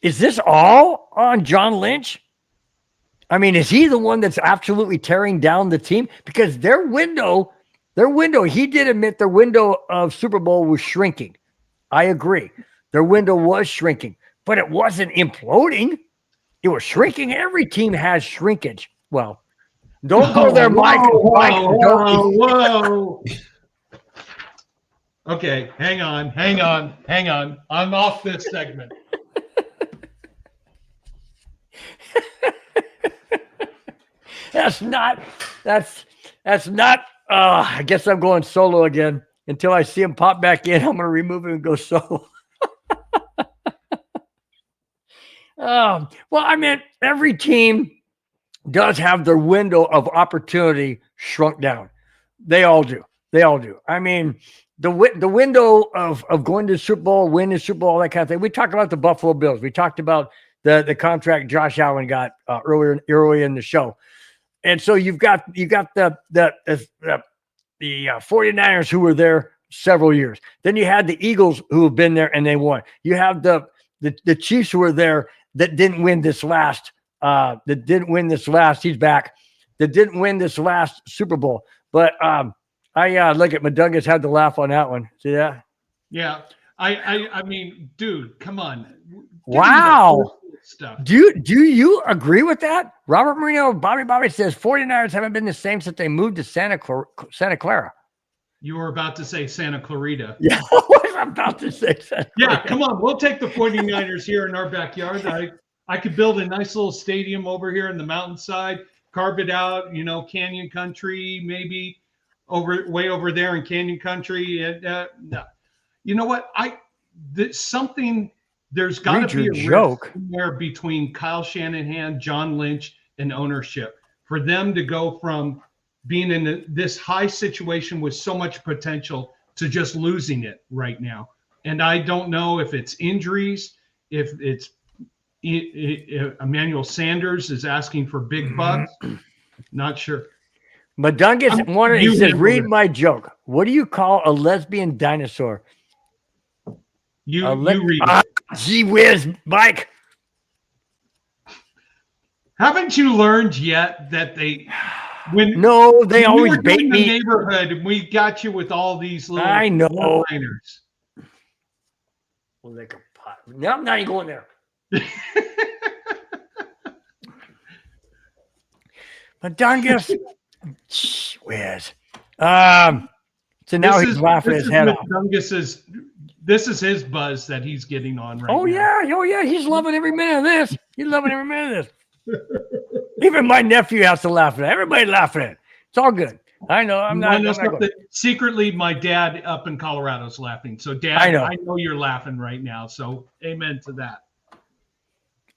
is this all on John Lynch? I mean, is he the one that's absolutely tearing down the team? Because their window, he did admit their window of Super Bowl was shrinking. I agree. Their window was shrinking, but it wasn't imploding. It was shrinking. Every team has shrinkage. Well, don't go there, Mike. Whoa. Okay, hang on. I'm off this segment. That's not. I guess I'm going solo again until I see him pop back in. I'm going to remove him and go solo. Well, I mean, every team does have their window of opportunity shrunk down. They all do. I mean, the window of going to the Super Bowl, winning the Super Bowl, all that kind of thing. We talked about the Buffalo Bills. We talked about the contract Josh Allen got earlier in the show. And so you've got the 49ers who were there several years. Then you had the Eagles who have been there and they won. You have the Chiefs who were there that didn't win this last. He's back. That didn't win this last Super Bowl. But I look at Madungas had to laugh on that one. See that? Yeah. I mean, dude, come on. Wow. Stuff. Do you agree with that? Robert Marino, Bobby says 49ers haven't been the same since they moved to Santa Clara. You were about to say Santa Clarita. Yeah, I was about to say Santa Clarita. Yeah, come on. We'll take the 49ers here in our backyard. I could build a nice little stadium over here in the mountainside, carve it out, Canyon Country, maybe way over there in Canyon Country. And no. You know what? There's got to be a joke somewhere between Kyle Shanahan, John Lynch, and ownership for them to go from being in this high situation with so much potential to just losing it right now. And I don't know if it's injuries, if it's Emmanuel Sanders is asking for big bucks. Not sure. Madungus he says, read my joke. What do you call a lesbian dinosaur? You read it. Gee whiz, Mike. Haven't you learned yet that they always bait me. The neighborhood, and we got you with all these little one-liners. Well, they can pot. No, I'm not even going there. Madungus. Gee whiz. So now he's laughing his head off. This is his buzz that he's getting on right now. Yeah. He's loving every minute of this. Even my nephew has to laugh at it. Everybody laughing at it. It's all good. I know. I'm not secretly, my dad up in Colorado is laughing. So, Dad, I know you're laughing right now. So, amen to that.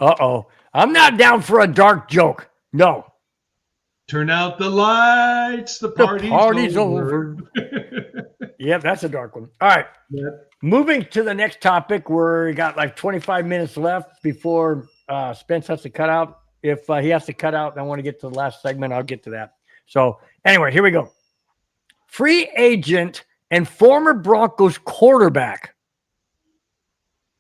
Uh-oh. I'm not down for a dark joke. No. Turn out the lights. The party's over. Yep, that's a dark one. All right. Yep. Moving to the next topic, we got like 25 minutes left before Spence has to cut out. If he has to cut out and I want to get to the last segment, I'll get to that. So anyway, here we go. Free agent and former Broncos quarterback.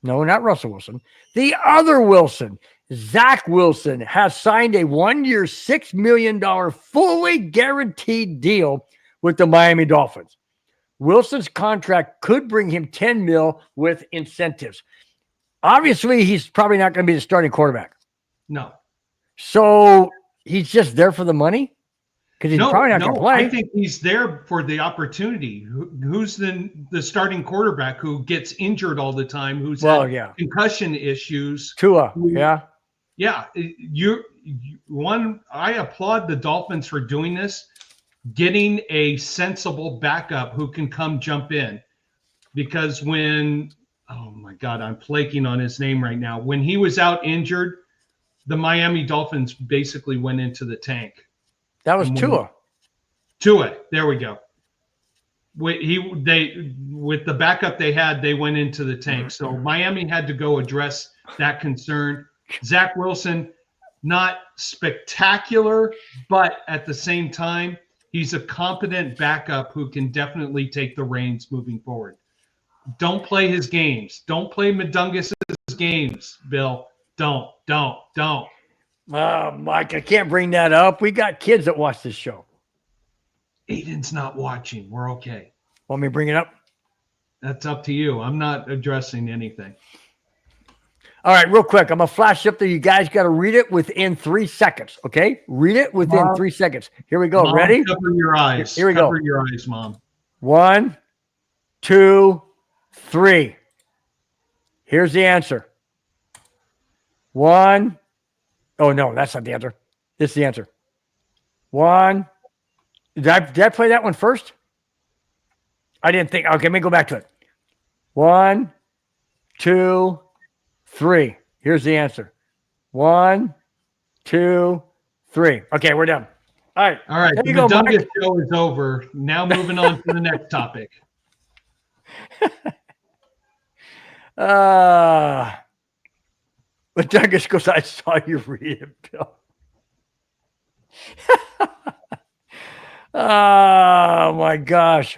No, not Russell Wilson. The other Wilson, Zach Wilson, has signed a 1-year, $6 million fully guaranteed deal with the Miami Dolphins. Wilson's contract could bring him $10 million with incentives. Obviously, he's probably not going to be the starting quarterback. No. So he's just there for the money? because he's probably not going to play. I think he's there for the opportunity. Who's the starting quarterback who gets injured all the time? Who's had concussion issues? Tua, yeah. I applaud the Dolphins for doing this, getting a sensible backup who can come jump in, because oh my God, I'm flaking on his name right now. When he was out injured, the Miami Dolphins basically went into the tank. That was Tua. Tua, there we go. With the backup they had, they went into the tank. So Miami had to go address that concern. Zach Wilson, not spectacular, but at the same time, he's a competent backup who can definitely take the reins moving forward. Don't play his games. Don't play Madungus's games, Bill. Don't. Mike, I can't bring that up. We got kids that watch this show. Aiden's not watching. We're okay. Want me to bring it up? That's up to you. I'm not addressing anything. All right, real quick. I'm going to flash up there. You guys got to read it within 3 seconds, okay? Read it within Mom, 3 seconds. Here we go. Mom, ready? Cover your eyes. Here we go. Cover your eyes, Mom. 1, 2, 3. Here's the answer. 1. Oh, no, that's not the answer. This is the answer. 1. Did I play that one first? I didn't think. Okay, let me go back to it. 1, 2, 3. Here's the answer. 1, 2, 3. Okay, we're done. All right. All right. The Dungus show is over. Now moving on to the next topic. But Dungus goes, I saw you read it, Bill. Oh, my gosh.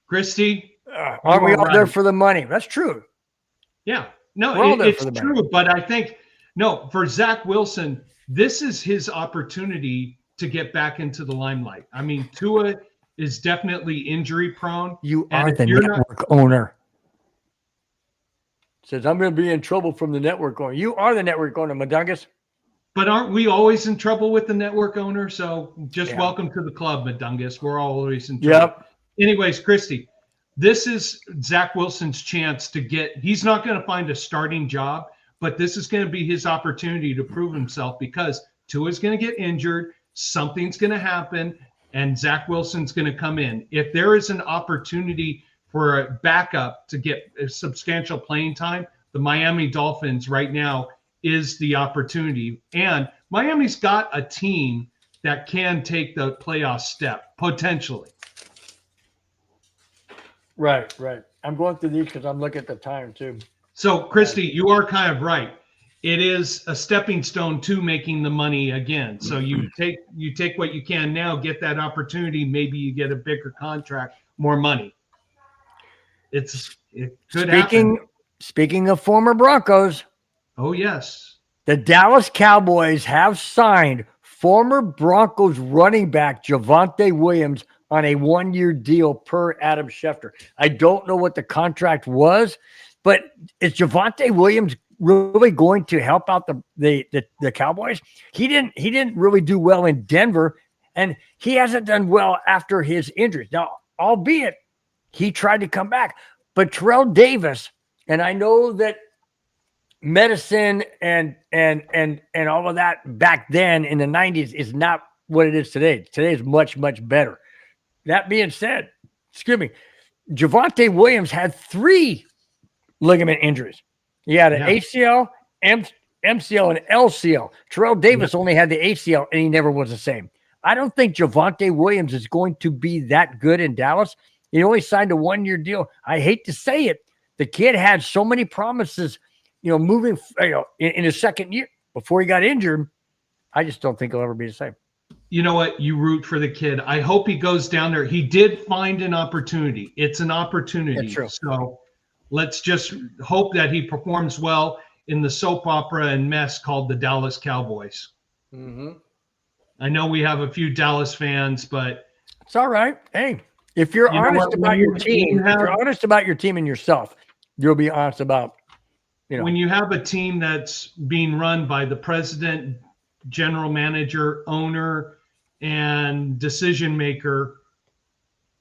Christy. Aren't we all there for the money? That's true. Yeah. No, it's true. But I think, for Zach Wilson, this is his opportunity to get back into the limelight. I mean, Tua is definitely injury prone. You are the network owner. Says, I'm going to be in trouble from the network owner. You are the network owner, Madungus. But aren't we always in trouble with the network owner? So just welcome to the club, Madungus. We're always in trouble. Yep. Anyways, Christy, this is Zach Wilson's chance to he's not going to find a starting job, but this is going to be his opportunity to prove himself, because Tua's going to get injured, something's going to happen, and Zach Wilson's going to come in. If there is an opportunity for a backup to get a substantial playing time, the Miami Dolphins right now is the opportunity. And Miami's got a team that can take the playoff step, potentially. Right. I'm going through these because I'm looking at the time too. So, Christy, you are kind of right. It is a stepping stone to making the money again. So you take what you can now, get that opportunity. Maybe you get a bigger contract, more money. It could happen. Speaking of former Broncos. Oh, yes. The Dallas Cowboys have signed former Broncos running back Javonte Williams on a 1-year deal per Adam Schefter. I don't know what the contract was, but is Javonte Williams really going to help out the Cowboys? He didn't really do well in Denver, and he hasn't done well after his injuries. Now, albeit he tried to come back, but Terrell Davis, and I know that medicine and all of that back then in the 90s is not what it is today. Today is much, much better. That being said, Javonte Williams had 3 ligament injuries. He had an ACL, MCL, and LCL. Terrell Davis only had the ACL, and he never was the same. I don't think Javonte Williams is going to be that good in Dallas. He only signed a 1-year deal. I hate to say it. The kid had so many promises, moving, in his second year before he got injured. I just don't think he'll ever be the same. You know what? You root for the kid. I hope he goes down there. He did find an opportunity. It's an opportunity. That's true. So let's just hope that he performs well in the soap opera and mess called the Dallas Cowboys. Mm-hmm. I know we have a few Dallas fans, but it's all right. Hey, if you're honest about your team, if you're honest about your team and yourself, you'll be honest about, when you have a team that's being run by the president, general manager, owner, and decision maker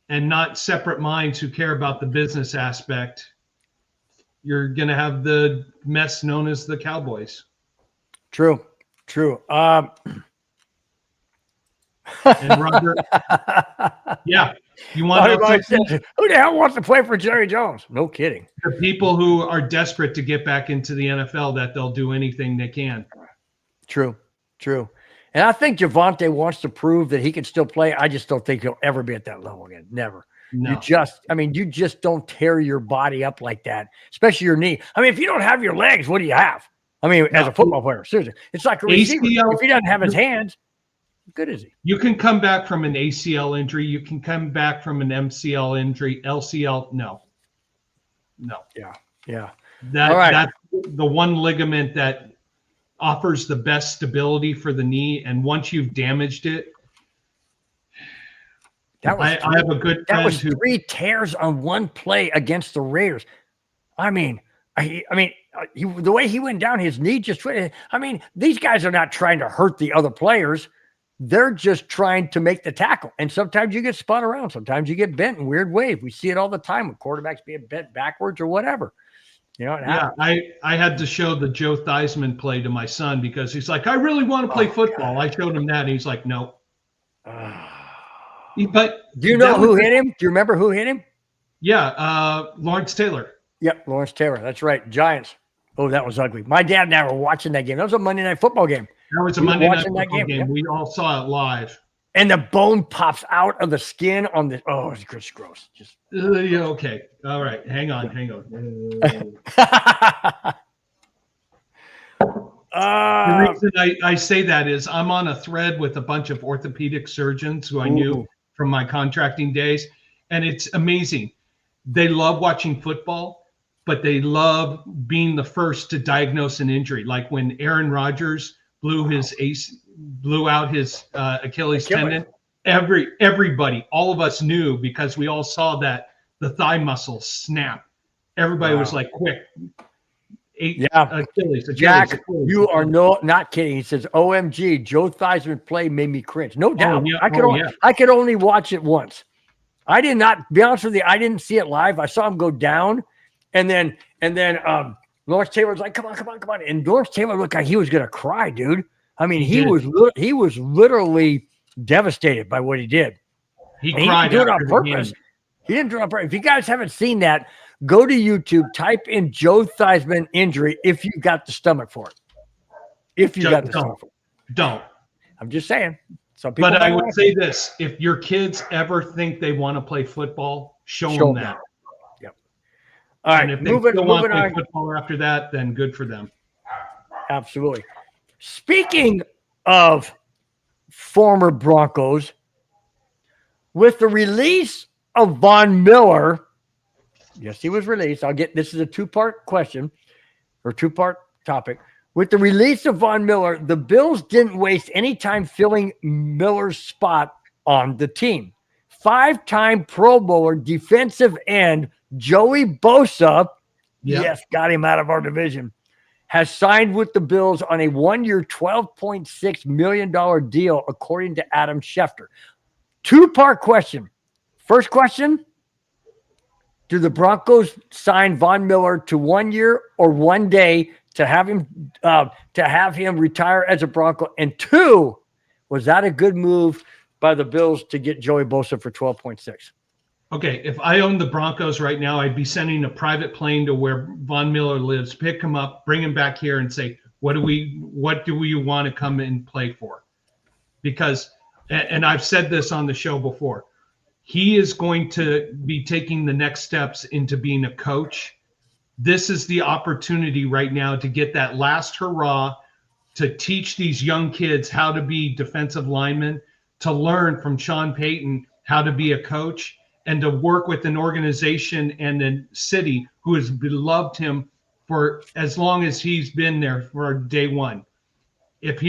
and not separate minds who care about the business aspect, you're going to have the mess known as the Cowboys. True. And Robert, yeah, you want to know something? Who the hell wants to play for Jerry Jones? No kidding. The people who are desperate to get back into the NFL, that they'll do anything they can. True. And I think Javonte wants to prove that he can still play. I just don't think he'll ever be at that level again. Never. No. You just don't tear your body up like that, especially your knee. I mean, if you don't have your legs, what do you have? I mean, as a football player, seriously, it's like a receiver. If he doesn't have his hands, how good is he? You can come back from an ACL injury. You can come back from an MCL injury. LCL, no. Yeah. That's the one ligament that offers the best stability for the knee. And once you've damaged it, I have a good friend. That was 3 tears on one play against the Raiders. I mean, the way he went down, his knee just went. I mean, these guys are not trying to hurt the other players. They're just trying to make the tackle. And sometimes you get spun around. Sometimes you get bent in weird ways. We see it all the time with quarterbacks being bent backwards or whatever. You know, I had to show the Joe Theismann play to my son because he's like, I really want to play football. God. I showed him that. And he's like, no. But do you know who hit him? Do you remember who hit him? Yeah, Lawrence Taylor. Yep, Lawrence Taylor. That's right. Giants. Oh, that was ugly. My dad and I were watching that game. That was a Monday Night Football game. That was a Monday Night Football game. We all saw it live. And the bone pops out of the skin on the. Oh, it's gross. Just yeah, okay. All right. Hang on. The reason I say that is I'm on a thread with a bunch of orthopedic surgeons who I knew from my contracting days, and it's amazing. They love watching football, but they love being the first to diagnose an injury. Like when Aaron Rodgers blew out his Achilles tendon, everybody, all of us knew because we all saw that the thigh muscle snap. Everybody was like, quick. Achilles, Jack, you are not kidding. He says, OMG, Joe Theismann play made me cringe. No doubt. I could only watch it once. I did not, be honest with you, I didn't see it live. I saw him go down, and then Lawrence Taylor was like, come on. And Lawrence Taylor looked like he was going to cry, dude. I mean, he was literally devastated by what he did. He cried. He didn't do it on purpose. He didn't do it on purpose. If you guys haven't seen that, go to YouTube, type in Joe Theismann injury if you got the stomach for it. Don't. I'm just saying. Some people. But I would say this: if your kids ever think they want to play football, show them that. Yep. All right. And if they still want to play football after that, then good for them. Absolutely. Speaking of former Broncos, with the release of Von Miller. Yes, he was released. This is a 2-part question or 2-part topic. With the release of Von Miller, the Bills didn't waste any time filling Miller's spot on the team. 5-time Pro Bowler defensive end Joey Bosa, yes, got him out of our division, has signed with the Bills on a 1-year, $12.6 million deal, according to Adam Schefter. 2-part question. First question. Do the Broncos sign Von Miller to 1 year or 1 day to have him retire as a Bronco? And 2, was that a good move by the Bills to get Joey Bosa for 12.6? Okay, if I owned the Broncos right now, I'd be sending a private plane to where Von Miller lives, pick him up, bring him back here, and say, what do we want to come and play for? Because, and I've said this on the show before, he is going to be taking the next steps into being a coach. This is the opportunity right now to get that last hurrah, to teach these young kids how to be defensive linemen, to learn from Sean Payton how to be a coach, and to work with an organization and a city who has beloved him for as long as he's been there for day one. If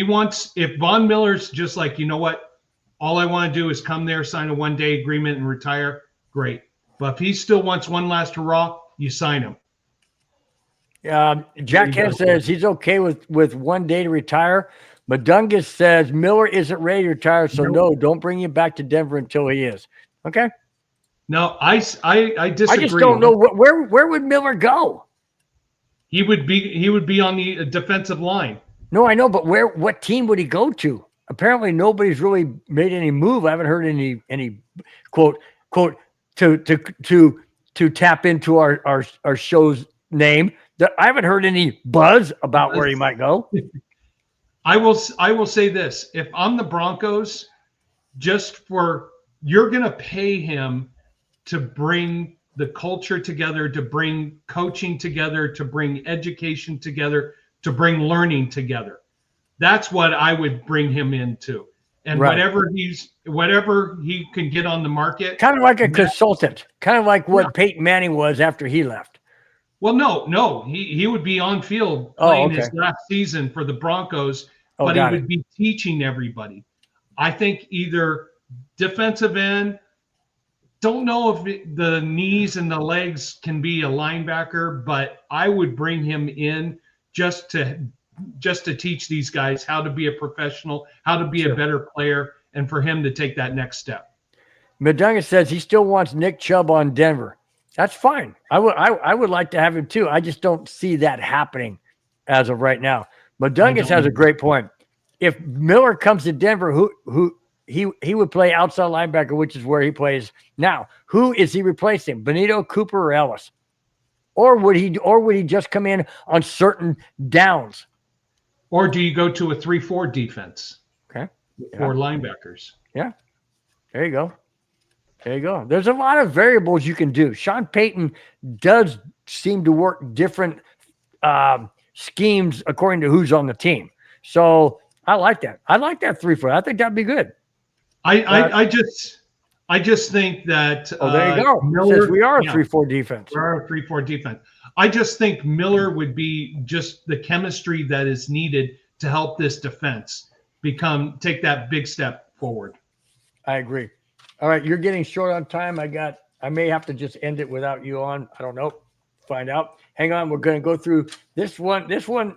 Von Miller's just like, you know what, all I want to do is come there, sign a 1-day agreement, and retire, great. But if he still wants one last hurrah, you sign him. Jack Kent says he's okay with 1 day to retire, Madungus says Miller isn't ready to retire, so no, don't bring him back to Denver until he is. Okay. No, I disagree. I just don't know where would Miller go. He would be on the defensive line. No, I know, but what team would he go to? Apparently, nobody's really made any move. I haven't heard any quote to tap into our show's name. I haven't heard any buzz about where he might go. I will say this: if I'm the Broncos, you're going to pay him to bring the culture together, to bring coaching together, to bring education together, to bring learning together. That's what I would bring him into. And whatever he can get on the market. Kind of like a consultant, kind of like what Peyton Manning was after he left. Well, no. He would be on field playing his last season for the Broncos, but he would be teaching everybody. I think either defensive end, don't know if the knees and the legs can be a linebacker, but I would bring him in just to teach these guys how to be a professional, how to be a better player, and for him to take that next step. Madunga says he still wants Nick Chubb on Denver. That's fine. I would like to have him too. I just don't see that happening as of right now. Madungus has a great point. If Miller comes to Denver, he would play outside linebacker, which is where he plays now. Who is he replacing? Benito, Cooper, or Ellis? Or would he just come in on certain downs? Or do you go to a 3-4 defense? Okay. For linebackers. Yeah. There you go. There's a lot of variables you can do. Sean Payton does seem to work different schemes according to who's on the team. So I like that. I like that 3-4. I think that'd be good. I just think that there you go. Miller, says we are a 3-4 defense. We are a 3-4 defense. I just think Miller would be just the chemistry that is needed to help this defense take that big step forward. I agree. All right, you're getting short on time. I may have to just end it without you on. I don't know. Find out. Hang on. We're going to go through this one,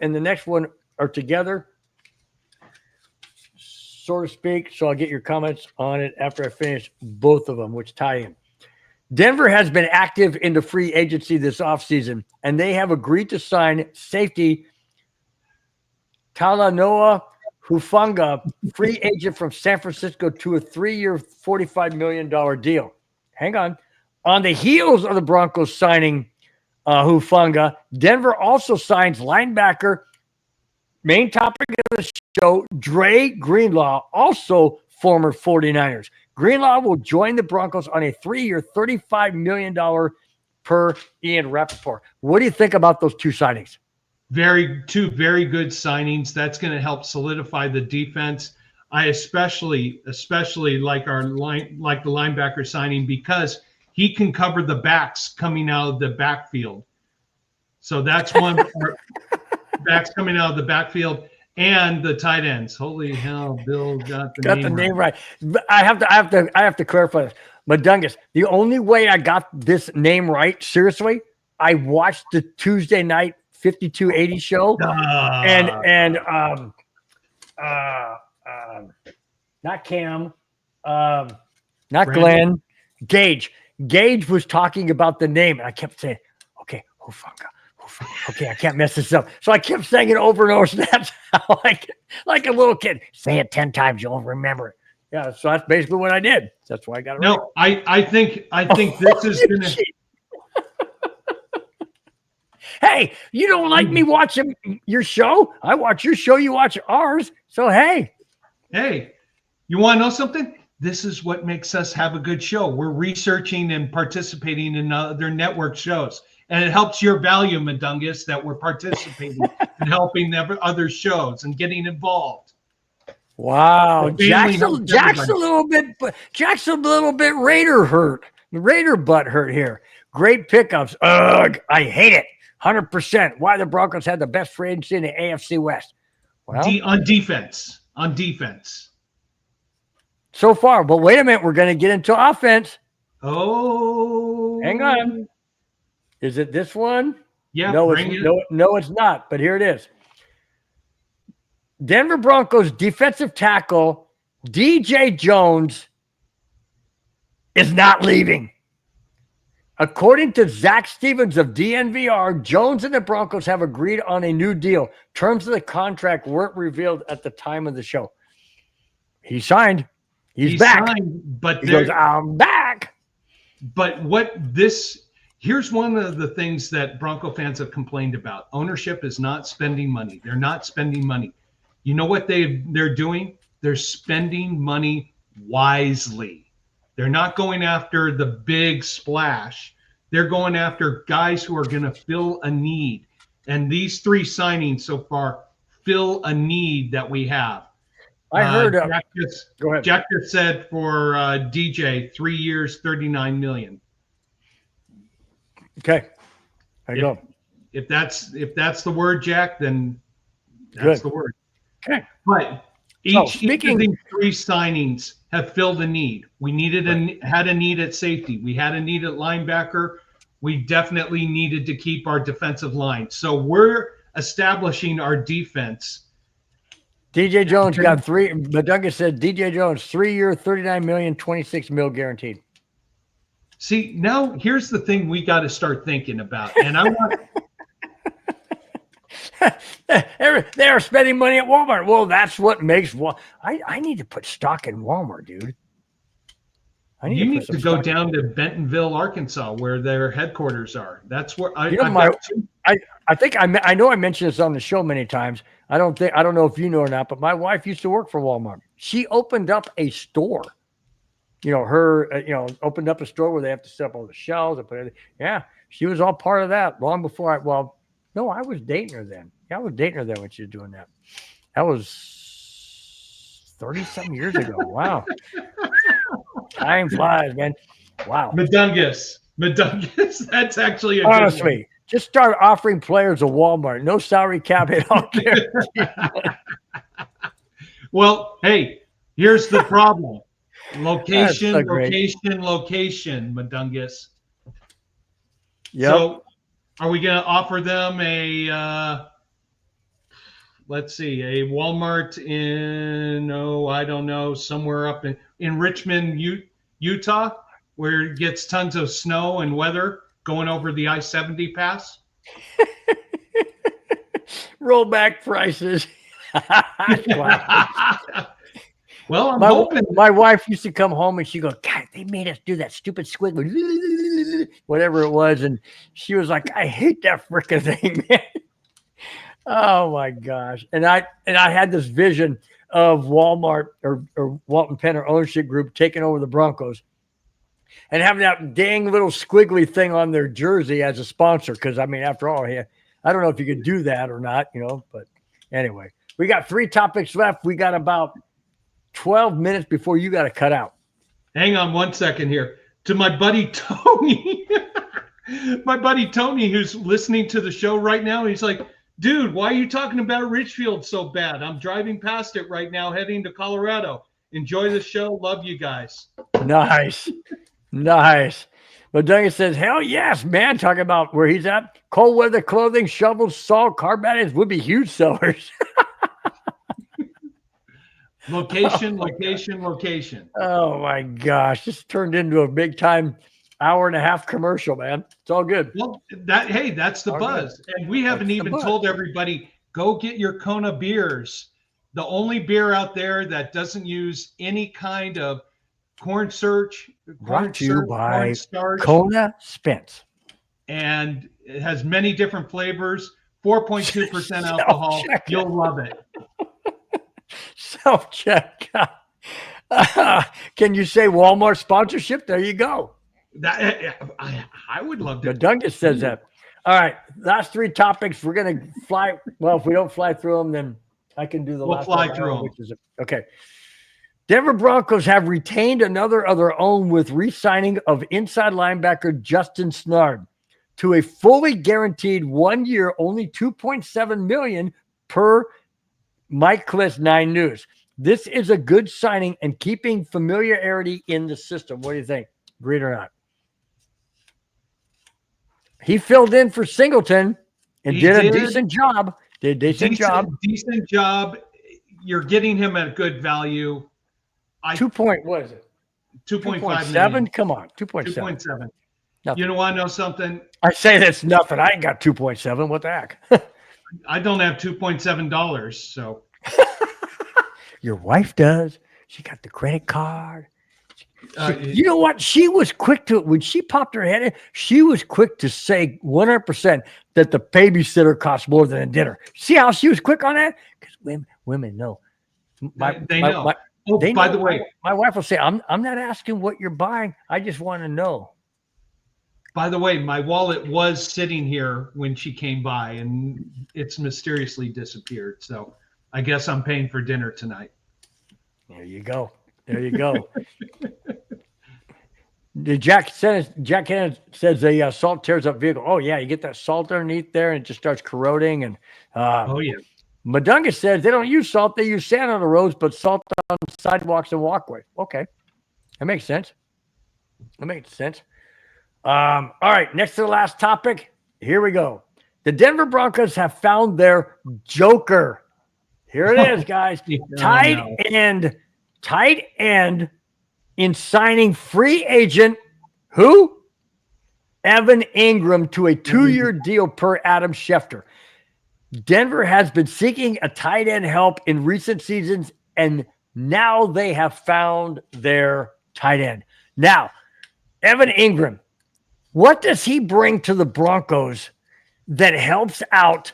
and the next one are together, so to speak. So I'll get your comments on it after I finish both of them, which tie in. Denver has been active in the free agency this offseason, and they have agreed to sign safety Talanoa Hufanga, free agent from San Francisco, to a 3-year, $45 million deal. Hang on. On the heels of the Broncos signing Hufanga, Denver also signs linebacker, main topic of the show, Dre Greenlaw, also former 49ers. Greenlaw will join the Broncos on a 3-year, $35 million per Ian Rappaport. What do you think about those two signings? Two very good signings. That's going to help solidify the defense. I especially like the linebacker signing because he can cover the backs coming out of the backfield. So that's one part. Backs coming out of the backfield and the tight ends. Holy hell, Bill got the name right. I have to clarify this. Madungus, the only way I got this name right, seriously, I watched the Tuesday night 5280 show, and not Cam, not Brandon. Glenn, Gage. Gage was talking about the name, and I kept saying, "Okay, Hufanga. Okay, I can't mess this up." So I kept saying it over and over. So that's how, like a little kid, say it 10 times, you'll remember it. Yeah, so that's basically what I did. That's why I got it right. No, I think this is gonna. Hey, you don't like me watching your show? I watch your show, you watch ours. So, hey, you want to know something? This is what makes us have a good show. We're researching and participating in other network shows. And it helps your value, Madungus, that we're participating and helping other shows and getting involved. Wow. Jack's a little bit Raider butt hurt here. Great pickups. Ugh, I hate it. 100%. Why the Broncos had the best free agency in the AFC West? Well, on defense. So far. But wait a minute. We're going to get into offense. Oh. Hang on. Is it this one? Yeah. No, it's not. But here it is. Denver Broncos defensive tackle DJ Jones is not leaving. According to Zach Stevens of DNVR, Jones and the Broncos have agreed on a new deal. Terms of the contract weren't revealed at the time of the show. He signed. He's back. Signed, but he goes, I'm back. But here's one of the things that Bronco fans have complained about. Ownership is not spending money. They're not spending money. You know what they're doing? They're spending money wisely. They're not going after the big splash. They're going after guys who are going to fill a need. And these 3 signings so far fill a need that we have. I heard. Go ahead. Jack just said for DJ, 3 years, $39 million. Okay. There you go. If that's the word, Jack, then that's the word. Okay. But each of these 3 signings have filled a need. We had a need at safety. We had a need at linebacker. We definitely needed to keep our defensive line. So we're establishing our defense. DJ Jones got 3. Madunga said DJ Jones 3 year, $39 million, $26 million guaranteed. See, now here's the thing we got to start thinking about. And I want they are spending money at Walmart. Well, that's what makes I need to put stock in Walmart, dude. You need to go down to Bentonville, Arkansas, where their headquarters are. That's where I think I know I mentioned this on the show many times. I don't know if you know or not, but my wife used to work for Walmart. She opened up a store. Opened up a store where they have to set up all the shelves and put everything. Yeah, she was all part of that long before I was dating her then. Yeah, I was dating her then when she was doing that. That was 30-something years ago. Wow. Time flies, man. Wow. Madungus. That's actually a honestly, good just start offering players a Walmart. No salary cap at all. Well, hey, here's the problem. Location, Madungus. Yep. So are we going to offer them a Walmart in, I don't know, somewhere up in Richmond, Utah, where it gets tons of snow and weather going over the I-70 pass? Rollback prices. Well, I'm hoping. My wife used to come home and she'd go, God, they made us do that stupid squiggle, whatever it was. And she was like, I hate that freaking thing, man. Oh my gosh. And I had this vision of Walmart or Walton Penner ownership group taking over the Broncos and having that dang little squiggly thing on their jersey as a sponsor. Cause I mean, after all, I don't know if you could do that or not, but anyway, we got 3 topics left. We got about 12 minutes before you got to cut out. Hang on 1 second here. To my buddy Tony, who's listening to the show right now. He's like, dude, why are you talking about Richfield so bad? I'm driving past it right now, heading to Colorado. Enjoy the show. Love you guys. Nice. But Doug says, hell yes, man. Talking about where he's at. Cold weather clothing, shovels, salt, car bags would be huge sellers. Location. Oh my gosh. This turned into a big time hour and a half commercial, man. It's all good. Well, that's the buzz. Good. And we haven't even told everybody, go get your Kona beers. The only beer out there that doesn't use any kind of cornstarch. Brought to you by Kona Spence. And it has many different flavors, 4.2% alcohol. You'll love it. Self-check. Can you say Walmart sponsorship? There you go. I would love to. Duncan says that. All right, last 3 topics. We're gonna fly. Well, if we don't fly through them, then I can do the last. We'll fly through them. Okay. Denver Broncos have retained another of their own with re-signing of inside linebacker Justin Snard to a fully guaranteed 1 year, only $2.7 million per Mike Kliss 9 News. This is a good signing and keeping familiarity in the system. What do you think? Agreed or not? He filled in for Singleton and did a decent job. Decent job. you're getting him at a good value. 2 point, what is it? 2.5 million. Come on, 2.7. 2.7. Nothing. You know, want to know something? I say that's nothing. I ain't got 2.7. What the heck? I don't have $2.7, so. Your wife does. She got the credit card. You know what? She was quick to, when she popped her head in, she was quick to say 100% that the babysitter costs more than a dinner. See how she was quick on that? Because women know. They know. By the way, my wife will say, I'm not asking what you're buying. I just want to know. By the way, my wallet was sitting here when she came by, and it's mysteriously disappeared. So I guess I'm paying for dinner tonight. There you go. There you go. Jack Hannon says the salt tears up vehicle. Oh, yeah. You get that salt underneath there and it just starts corroding. And oh, yeah. Madunga says they don't use salt. They use sand on the roads, but salt on sidewalks and walkways. Okay. That makes sense. That makes sense. All right. Next to the last topic. Here we go. The Denver Broncos have found their joker. Here it is, guys. Tight end in signing free agent who? Evan Ingram to a 2-year deal per Adam Schefter. Denver has been seeking a tight end help in recent seasons, and now they have found their tight end. Now, Evan Ingram, what does he bring to the Broncos that helps out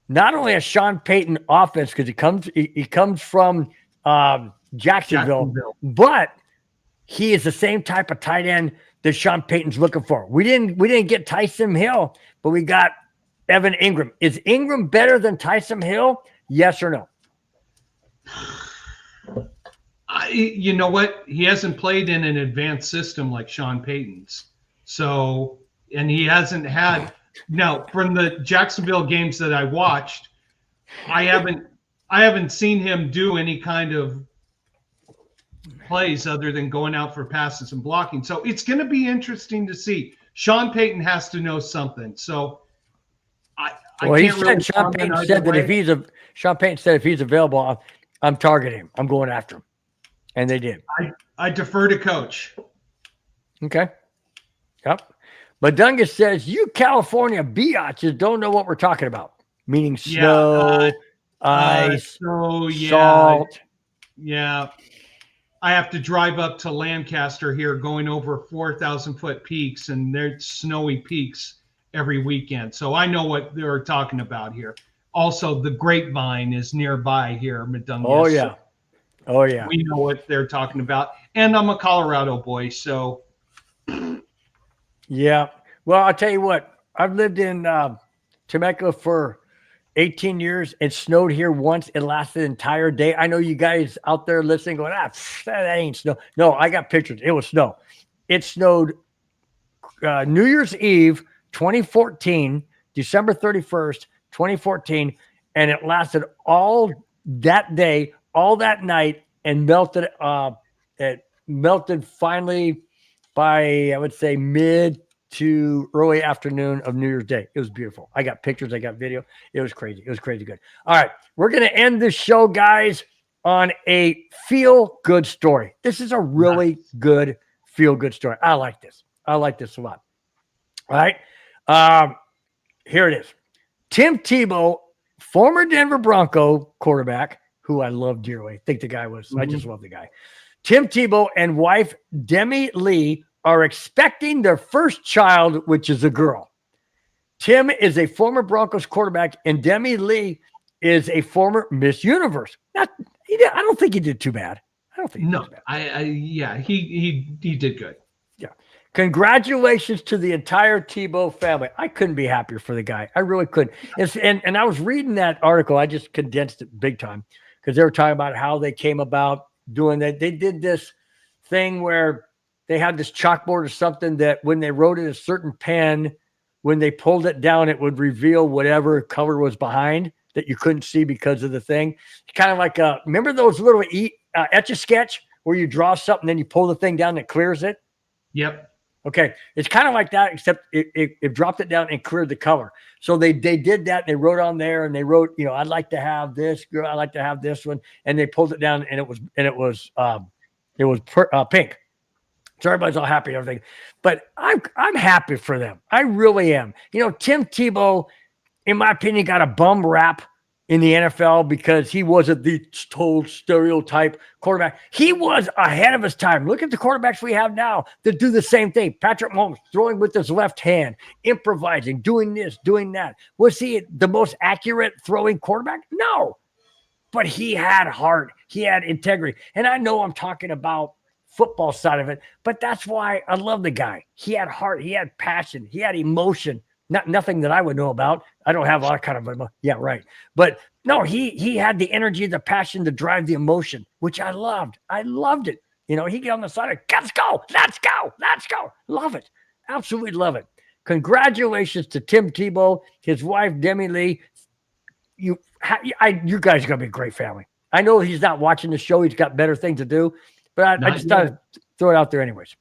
not only a Sean Payton offense, because he comes from Jacksonville, but he is the same type of tight end that Sean Payton's looking for. We didn't get Taysom Hill, but we got Evan Ingram. Is Ingram better than Taysom Hill? Yes or no? You know what? He hasn't played in an advanced system like Sean Payton's. So, and he hasn't had. Now, from the Jacksonville games that I watched, I haven't seen him do any kind of plays other than going out for passes and blocking. So it's going to be interesting to see. Sean Payton has to know something. So Sean Payton said if he's available, I'm targeting him. I'm going after him. And they did. I defer to coach. Okay. Yep. But Dungus says, you California biatches don't know what we're talking about. Meaning snow, ice, salt. Yeah. I have to drive up to Lancaster here, going over 4,000-foot peaks, and there's snowy peaks every weekend. So I know what they're talking about here. Also, the Grapevine is nearby here, Madungus. Oh, yeah. Oh, yeah. We know what they're talking about. And I'm a Colorado boy, so. Yeah. Well, I'll tell you what. I've lived in Temecula for 18 years. It snowed here once. It lasted an entire day. I know you guys out there listening going, that ain't snow. No, I got pictures. It was snow. It snowed New Year's Eve, 2014, December 31st, 2014, and it lasted all that day, all that night, and melted. It melted finally by, I would say, mid to early afternoon of New Year's Day. It was beautiful. I got pictures. I got video. It was crazy. It was crazy good. All right. We're going to end this show, guys, on a feel-good story. This is a really good feel-good story. I like this. I like this a lot. All right. Here it is. Tim Tebow, former Denver Bronco quarterback, who I love dearly. I think the guy was, I just love the guy. Tim Tebow and wife Demi Lee are expecting their first child, which is a girl. Tim is a former Broncos quarterback, and Demi Lee is a former Miss Universe. I don't think he did too bad. I don't think he did too bad. He did good. Yeah. Congratulations to the entire Tebow family. I couldn't be happier for the guy. I really couldn't. And I was reading that article. I just condensed it big time because they were talking about how they came about doing that. They did this thing where they had this chalkboard or something that when they wrote in a certain pen, when they pulled it down, it would reveal whatever color was behind that you couldn't see because of the thing. Kind of like, remember those little Etch-a-Sketch where you draw something, then you pull the thing down and it clears it? Yep. Okay, it's kind of like that, except it dropped it down and cleared the color. So they did that. And they wrote on there, and they wrote, I'd like to have this girl, I'd like to have this one, and they pulled it down, and it was pink. So everybody's all happy and everything, but I'm happy for them. I really am. Tim Tebow, in my opinion, got a bum rap in the NFL because he wasn't the total stereotype quarterback. He was ahead of his time. Look at the quarterbacks we have now that do the same thing. Patrick Mahomes throwing with his left hand, improvising, doing this, doing that. Was he the most accurate throwing quarterback? No. But he had heart. He had integrity. And I know I'm talking about football side of it, but that's why I love the guy. He had heart. He had passion. He had emotion. Nothing that I would know about. I don't have all kind of, yeah, right. But no, he had the energy, the passion to drive the emotion, which I loved. I loved it. He get on the side of, let's go. Love it. Absolutely love it. Congratulations to Tim Tebow, his wife, Demi Lee. You guys are going to be a great family. I know he's not watching the show. He's got better things to do, but I just thought I'd throw it out there anyways.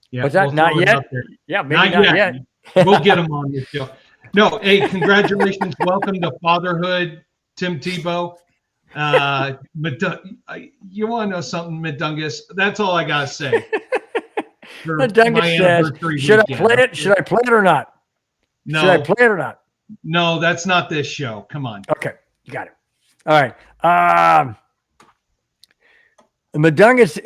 Yeah, was that we'll not yet? Yeah, maybe not yet. We'll get him on the show. No, hey, congratulations. Welcome to fatherhood, Tim Tebow. You want to know something, Medungus? That's all I got to say. Medungus says, should I play it? Should I play it or not? No. Should I play it or not? No, that's not this show. Come on. Okay, you got it. All right. Medungus,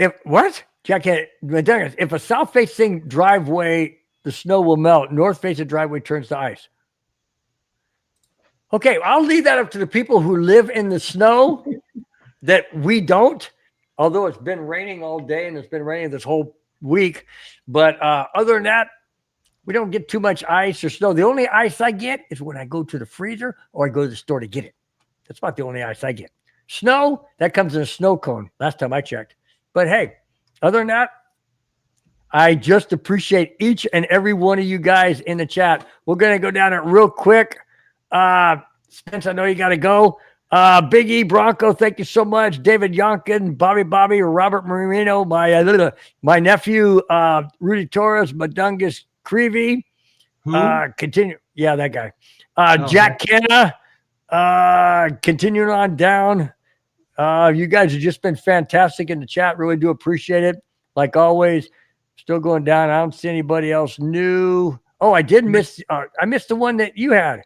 Medungus, if a south-facing driveway, the snow will melt. North-facing driveway turns to ice. Okay, I'll leave that up to the people who live in the snow that we don't, although it's been raining all day and it's been raining this whole week. But other than that, we don't get too much ice or snow. The only ice I get is when I go to the freezer or I go to the store to get it. That's about the only ice I get. Snow, that comes in a snow cone. Last time I checked. But hey, other than that, I just appreciate each and every one of you guys in the chat. We're going to go down it real quick. Spence, I know you got to go. Big E, Bronco, thank you so much. David Yonkin, Bobby, Robert Marino, my nephew, Rudy Torres, Medungus Creevy. Continue. Yeah, that guy. Jack Kenna. Continuing on down. You guys have just been fantastic in the chat. Really do appreciate it. Like always, still going down. I don't see anybody else new. Oh, I did miss. I missed the one that you had.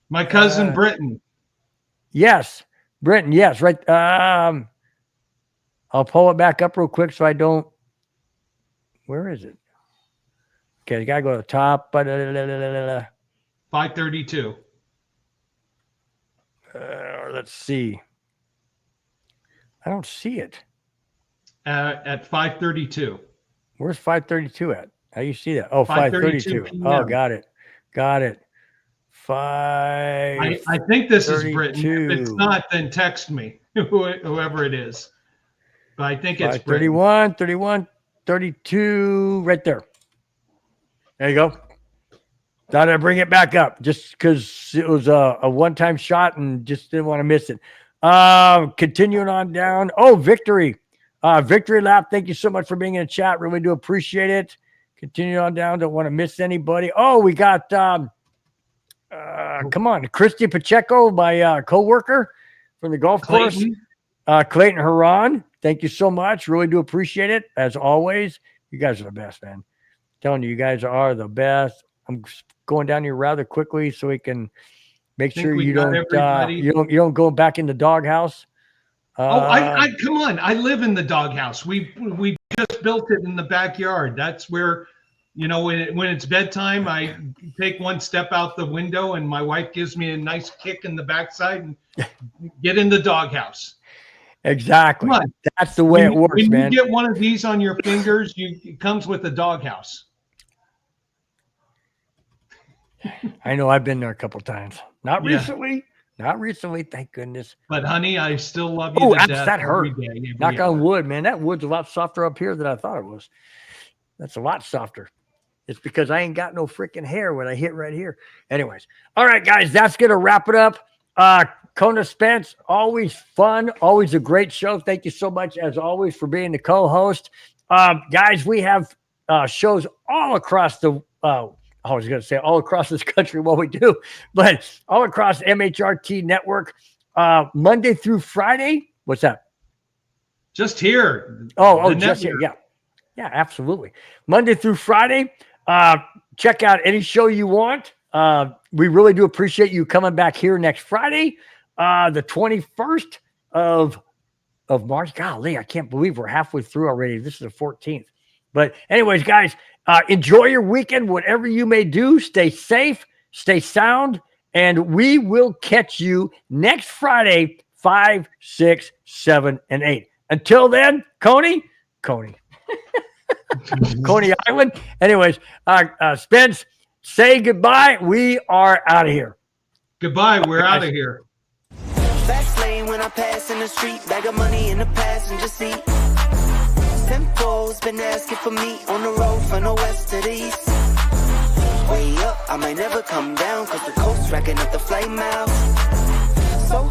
My cousin Britton. Yes, Britton. Yes, right. I'll pull it back up real quick so I don't. Where is it? Okay, you gotta go to the top. 532. Let's see. I don't see it. At 532. Where's 532 at? How do you see that? Oh, 532. Oh, got it. I think this is Britain. If it's not, then text me, whoever it is. But I think it's 31, 32, right there. There you go. Thought I'd bring it back up just because it was a one-time shot and just didn't want to miss it. Continuing on down. Oh, Victory. Victory Lap, thank you so much for being in the chat. Really do appreciate it. Continue on down. Don't want to miss anybody. Oh, we got, come on, Christy Pacheco, my co-worker from the golf course. Clayton Huron, thank you so much. Really do appreciate it. As always, you guys are the best, man. I'm telling you, you guys are the best. I'm going down here rather quickly so we can make sure you don't go back in the doghouse. I come on. I live in the doghouse. We just built it in the backyard. That's where, when it's bedtime, I take one step out the window and my wife gives me a nice kick in the backside and get in the doghouse. Exactly. That's the way it works, when man. When you get one of these on your fingers, it comes with a doghouse. I know I've been there a couple times. Not recently, thank goodness. But honey, I still love you. Oh, that hurt. Knock on wood, man. That wood's a lot softer up here than I thought it was. That's a lot softer. It's because I ain't got no freaking hair when I hit right here. Anyways, all right, guys, that's gonna wrap it up. Kona Spence, always fun, always a great show. Thank you so much, as always, for being the co-host. Guys, we have shows all across the I was going to say all across this country what we do, but all across MHRT network, Monday through Friday. What's that? Just here. Just here. Yeah. Yeah, absolutely. Monday through Friday. Check out any show you want. We really do appreciate you coming back here next Friday, the 21st of March. Golly, I can't believe we're halfway through already. This is the 14th. But anyways, guys, enjoy your weekend, whatever you may do. Stay safe, stay sound, and we will catch you next Friday, 5, 6, 7, and 8. Until then, Coney Island. Anyways, Spence, say goodbye. We are out of here. Goodbye. We're out of here. Fast lane when I pass in the street, bag of money in the passenger seat. Tempo's been asking for me on the road from the west to the east. Way up, I might never come down, cause the coast's racking up the flight miles.